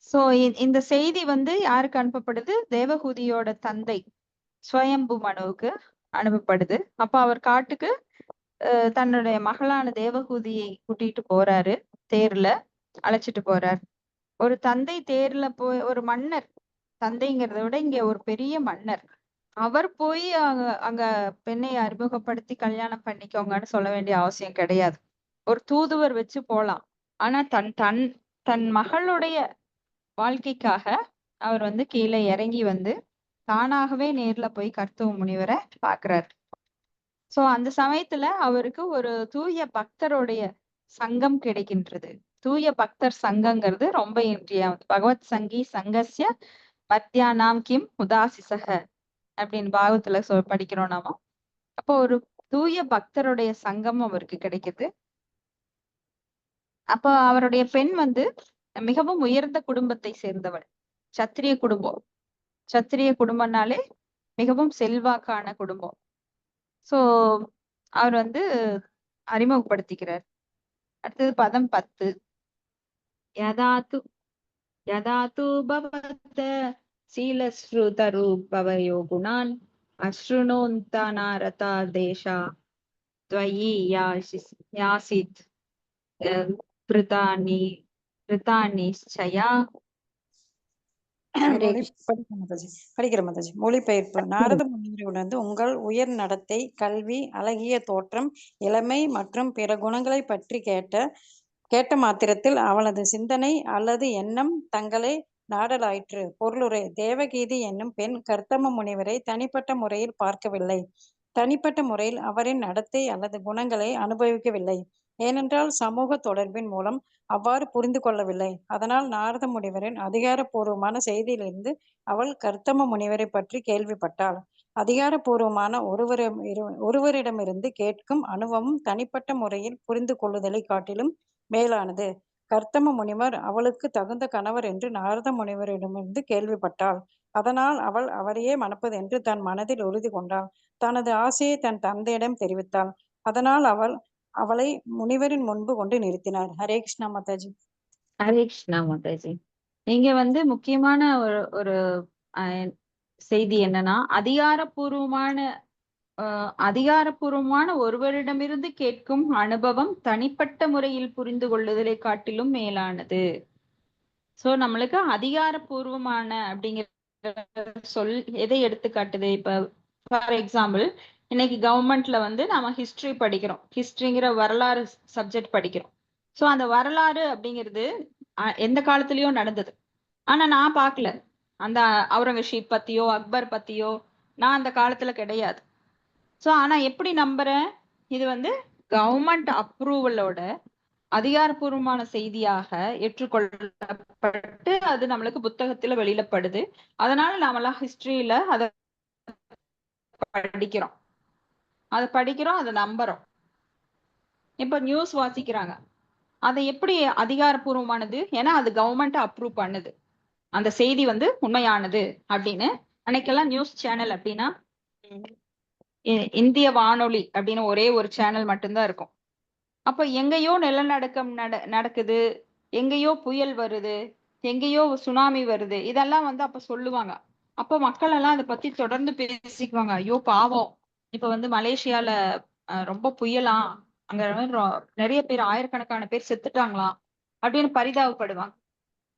சோ இந்த செய்தி யாருக்கு அனுப்பப்படுது? தேவஹூதியோட தந்தை ஸ்வயம்பு மனுவுக்கு அனுப்பப்படுது. அப்ப அவர் காட்டுக்கு தன்னுடைய மகளான தேவஹூதியை கூட்டிட்டு போறாரு. தேர்ல அழைச்சிட்டு போறார். ஒரு தந்தை தேர்ல போய், ஒரு மன்னர், தந்தைங்கிறத விட இங்க ஒரு பெரிய மன்னர், அவர் போய் அங்க பெண்ணை அறிமுகப்படுத்தி கல்யாணம் பண்ணிக்கோங்கன்னு சொல்ல வேண்டிய அவசியம் கிடையாது. ஒரு தூதுவர் வச்சு போலாம். ஆனா தன் மகளுடைய வாழ்க்கைக்காக அவர் கீழே இறங்கி தானாகவே நேர்ல போய் கர்த்தவ முனிவரை பாக்குறாரு. சோ அந்த சமயத்துல அவருக்கு ஒரு தூய பக்தருடைய சங்கம் கிடைக்கின்றது. தூய பக்தர் சங்கங்கிறது ரொம்ப இன்றியமையாதது. பகவத் சங்கி சங்கஸ்ய மத்தியானாம் கிம் உதாசிசக அப்படின்னு பாகவத்துல படிக்கிறோம் நாம. அப்போ ஒரு தூய பக்தருடைய சங்கம் அவருக்கு கிடைக்குது. அப்போ அவருடைய பெண் மிகவும் உயர்ந்த குடும்பத்தை சேர்ந்தவள். சத்திரிய குடும்பம். சத்திரிய குடும்பம்னாலே மிகவும் செல்வாக்கான குடும்பம். சோ அவர் அறிமுகப்படுத்திக்கிறார். அடுத்தது பதம் 10. யதாது பவத சீலஸ்ருதரூபவயோ குணான் அஸ்ருணோந்தனாரதா தேசா த்வயி யாசித் பிரிதானிச்சயா. படிக்கிற மாதாஜி. மொழிபெயர்ப்பு. நாரத முனிவரிடம் உங்கள் உயர் நடத்தை, கல்வி, அழகிய தோற்றம், இளமை மற்றும் பிற குணங்களை பற்றி கேட்ட கேட்ட மாத்திரத்தில் அவளது சிந்தனை அல்லது எண்ணம் தங்களை நாடலாயிற்று. பொருளுரை: தேவகீதி என்னும் பெண் கர்த்தம முனிவரை தனிப்பட்ட முறையில் பார்க்கவில்லை. தனிப்பட்ட முறையில் அவரின் நடத்தை அல்லது குணங்களை அனுபவிக்கவில்லை. ஏனென்றால் சமூக தொடர்பின் மூலம் அவ்வாறு புரிந்து கொள்ளவில்லை. அதனால் நாரத முனிவரின் அதிகாரப்பூர்வமான செய்தியிலிருந்து அவள் கர்த்தம முனிவரை பற்றி கேள்விப்பட்டாள். அதிகாரப்பூர்வமான ஒருவரிடமிருந்து கேட்கும் அனுபவம் தனிப்பட்ட முறையில் புரிந்து கொள்ளுதலை காட்டிலும் மேலானது. கர்த்தம முனிவர் அவளுக்கு தகுந்த கணவர் என்று நாரத முனிவரிடமிருந்து கேள்விப்பட்டாள். அதனால் அவள் அவரையே மணப்பது என்று தன் மனதில் உறுதி கொண்டாள். தனது ஆசையை தன் தந்தையிடம் தெரிவித்தாள். அதனால் அவளை முனிவரின் முன்பு கொண்டு நிறுத்தினார். ஹரே கிருஷ்ணா மாதாஜி. ஹரே கிருஷ்ணா மாதாஜி. இங்க வந்து முக்கியமான ஒரு செய்தி என்னன்னா, அதிகாரப்பூர்வமான ஒருவரிடமிருந்து கேட்கும் அனுபவம் தனிப்பட்ட முறையில் புரிந்து கொள்ளுதலை காட்டிலும் மேலானது. சோ நம்மளுக்கு அதிகாரப்பூர்வமான அப்படிங்கிற சொல் எதை எடுத்துக்காட்டுது? இப்ப ஃபார் எக்ஸாம்பிள், இன்னைக்கு கவர்மெண்ட்ல வந்து நாம ஹிஸ்டரி படிக்கிறோம். ஹிஸ்டரிங்கிற வரலாறு சப்ஜெக்ட் படிக்கிறோம். சோ அந்த வரலாறு அப்படிங்கிறது எந்த காலத்திலயோ நடந்தது. ஆனா நான் பார்க்கல. அந்த அவுரங்கசீப் பத்தியோ அக்பர் பத்தியோ நான் அந்த காலத்துல கிடையாது. சோ ஆனா எப்படி நம்புறேன்? இது வந்து கவர்மெண்ட் அப்ரூவலோட அதிகாரப்பூர்வமான செய்தியாக ஏற்றுக்கொள்ளப்பட்டு அது நம்மளுக்கு புத்தகத்துல வெளியிடப்படுது. அதனால நாமெல்லாம் ஹிஸ்டரியில அதை படிக்கிறோம், அதை நம்புறோம். இப்ப நியூஸ் வாசிக்கிறாங்க, அதை எப்படி அதிகாரப்பூர்வமானது? ஏன்னா அது கவர்மெண்ட் அப்ரூவ் பண்ணுது, அந்த செய்தி வந்து உண்மையானது அப்படின்னு. அன்னைக்கெல்லாம் நியூஸ் சேனல் அப்படின்னா இந்திய வானொலி அப்படின்னு ஒரே ஒரு சேனல் மட்டும்தான் இருக்கும். அப்ப எங்கேயோ நிலநடுக்கம் நடக்குது, எங்கேயோ புயல் வருது, எங்கேயோ சுனாமி வருது, இதெல்லாம் வந்து அப்ப சொல்லுவாங்க. அப்போ மக்கள் எல்லாம் அதை பத்தி தொடர்ந்து பேசிக்குவாங்க. ஐயோ பாவம், இப்ப வந்து மலேசியால ரொம்ப புயலாம், அங்க நிறைய பேர், ஆயிரக்கணக்கான பேர் செத்துட்டாங்களாம் அப்படின்னு பரிதாபப்படுவாங்க.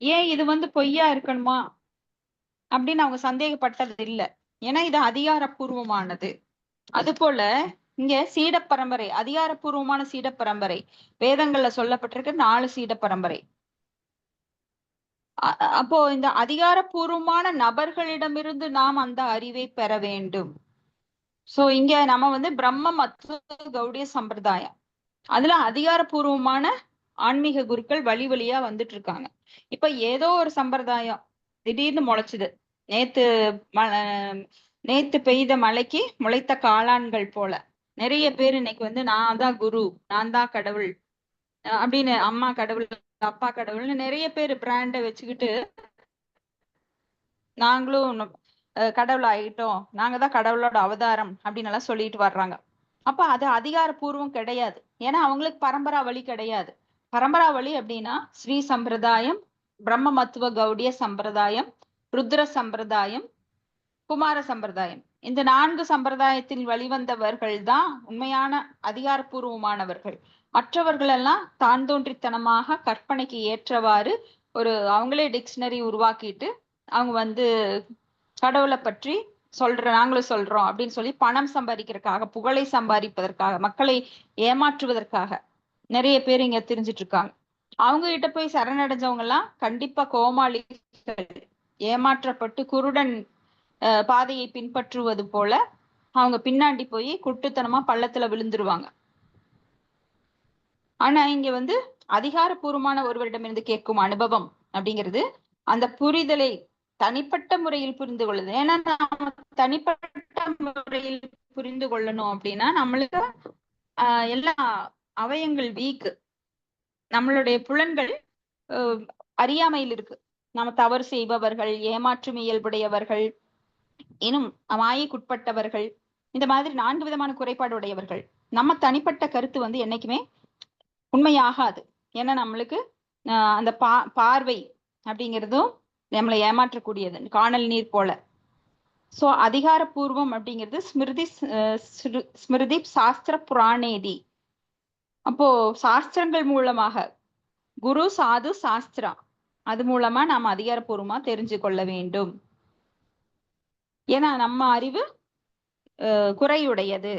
ஏன் இது வந்து பொய்யா இருக்கணுமா அப்படின்னு அவங்க சந்தேகப்பட்டது இல்லை. ஏன்னா இது அதிகாரப்பூர்வமானது. அது போல இங்க சீட பரம்பரை, அதிகாரப்பூர்வமான சீட பரம்பரை, வேதங்கள்ல சொல்லப்பட்டிருக்கு 4 சீட பரம்பரை. அப்போ இந்த அதிகாரப்பூர்வமான நபர்களிடமிருந்து நாம் அந்த அறிவை பெற வேண்டும். சோ இங்க நம்ம வந்து பிரம்ம மற்றும் கௌடிய சம்பிரதாயம், அதுல அதிகாரப்பூர்வமான ஆன்மீக குருக்கள் வழி வழியா வந்துட்டு இருக்காங்க. இப்ப ஏதோ ஒரு சம்பிரதாயம் திடீர்னு முளைச்சுது. நேத்து பெய்த மழைக்கு முளைத்த காளான்கள் போல நிறைய பேர் இன்னைக்கு வந்து நான் தான் குரு, நான் தான் கடவுள் அப்படின்னு, அம்மா கடவுள் அப்பா கடவுள்னு நிறைய பேர் பிராண்டை வச்சுக்கிட்டு நாங்களும் கடவுள் ஆகிட்டோம், நாங்க தான் கடவுளோட அவதாரம் அப்படின்னு எல்லாம் சொல்லிட்டு வர்றாங்க. அப்ப அது அதிகாரப்பூர்வம் கிடையாது. ஏன்னா அவங்களுக்கு பரம்பரா வழி கிடையாது. பரம்பரா வழி அப்படின்னா ஸ்ரீ சம்பிரதாயம், பிரம்ம மத்துவ கௌடிய சம்பிரதாயம், ருத்ர சம்பிரதாயம், குமார சம்பிரதாயம், இந்த 4 சம்பிரதாயத்தில் வழிவந்தவர்கள் தான் உண்மையான அதிகாரப்பூர்வமானவர்கள். மற்றவர்கள் எல்லாம் தான் தோன்றித்தனமாக கற்பனைக்கு ஏற்றவாறு அவங்களே டிக்ஷனரி உருவாக்கிட்டு அவங்க வந்து கடவுளை பற்றி நாங்களும் சொல்றோம் அப்படின்னு சொல்லி பணம் சம்பாதிக்கிறதுக்காக, புகழை சம்பாதிப்பதற்காக, மக்களை ஏமாற்றுவதற்காக நிறைய பேர் இங்க தெரிஞ்சிட்டு இருக்காங்க. அவங்க கிட்ட போய் சரணடைஞ்சவங்க எல்லாம் கண்டிப்பா கோமாளிகள், ஏமாற்றப்பட்டு குருடன் பாதையை பின்பற்றுவது போல அவங்க பின்னாடி போய் குட்டுத்தனமா பள்ளத்துல விழுந்துருவாங்க. ஆனா இங்க வந்து அதிகாரப்பூர்வமான ஒருவரிடமிருந்து கேட்கும் அனுபவம் அப்படிங்கிறது அந்த புரிதலை தனிப்பட்ட முறையில் புரிந்து கொள்ளுது. ஏன்னா நாம தனிப்பட்ட முறையில் புரிந்து கொள்ளணும் அப்படின்னா நம்மளுக்கு எல்லா அவயங்கள் வீக்கு, நம்மளுடைய புலன்கள் அறியாமையில் இருக்கு. நம்ம தவறு செய்பவர்கள், ஏமாற்றும் இயல்புடையவர்கள், இன்னும் மாயைக்குட்பட்டவர்கள், இந்த மாதிரி 4 விதமான குறைபாடு உடையவர்கள். நம்ம தனிப்பட்ட கருத்து வந்து என்னைக்குமே உண்மையாகாது. ஏன்னா நம்மளுக்கு அந்த பார்வை அப்படிங்கிறதும் நம்மளை ஏமாற்றக்கூடியது, காணல் நீர் போல. சோ அதிகாரப்பூர்வம் அப்படிங்கிறது ஸ்மிருதி சாஸ்திர புராணேதி. அப்போ சாஸ்திரங்கள் மூலமாக, குரு சாது சாஸ்திரா, அது மூலமா நாம் அதிகாரப்பூர்வமா தெரிஞ்சு கொள்ள வேண்டும். ஏன்னா நம்ம அறிவு குறையுடையது.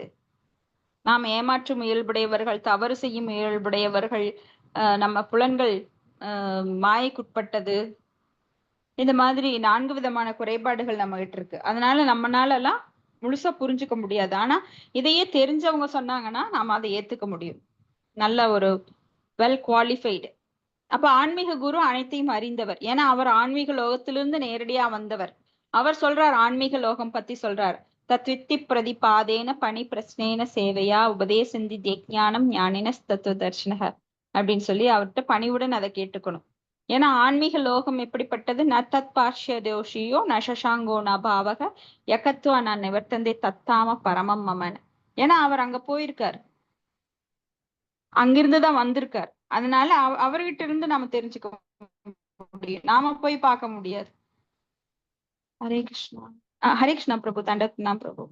நாம் ஏமாற்றும் இயல்புடையவர்கள், தவறு செய்யும் இயல்புடையவர்கள், நம்ம புலன்கள் மாயைக்குட்பட்டது, இந்த மாதிரி 4 விதமான குறைபாடுகள் நம்ம கிட்ட இருக்கு. அதனால நம்மனால எல்லாம் முழுசா புரிஞ்சுக்க முடியாது. ஆனா இதையே தெரிஞ்சவங்க சொன்னாங்கன்னா நாம அதை ஏத்துக்க முடியும். நல்ல ஒரு வெல் குவாலிஃபைடு. அப்ப ஆன்மீக குரு அனைத்தையும் அறிந்தவர். ஏன்னா அவர் ஆன்மீக லோகத்திலிருந்து நேரடியா வந்தவர். அவர் சொல்றார், ஆன்மீக லோகம் பத்தி சொல்றார். தத்வித்தி பிரதிபாதேன பணி பிரஸ்னேன சேவையா உபதேசந்தி தேக்ஞானம் ஞானின தத்துவ தர்ஷனக அப்படின்னு சொல்லி அவர்கிட்ட பணிவுடன் அதை கேட்டுக்கணும். ஏன்னா ஆன்மீக லோகம் எப்படிப்பட்டது? ந தத் பார்ஷ்ய தோஷியோ ந சசாங்கோ ந பாவக யகத்வா நான் நிவர்த்தந்தே தத்தாம பரமம் மமன். ஏன்னா அவர் அங்க போயிருக்கார், அங்கிருந்துதான் வந்திருக்கார். அதனால அவர்கிட்ட இருந்து நாம தெரிஞ்சுக்க முடியும், நாம போய் பார்க்க முடியாது. ஹரே கிருஷ்ணா. ஹரே கிருஷ்ணா பிரபு. தண்டத்னா பிரபு.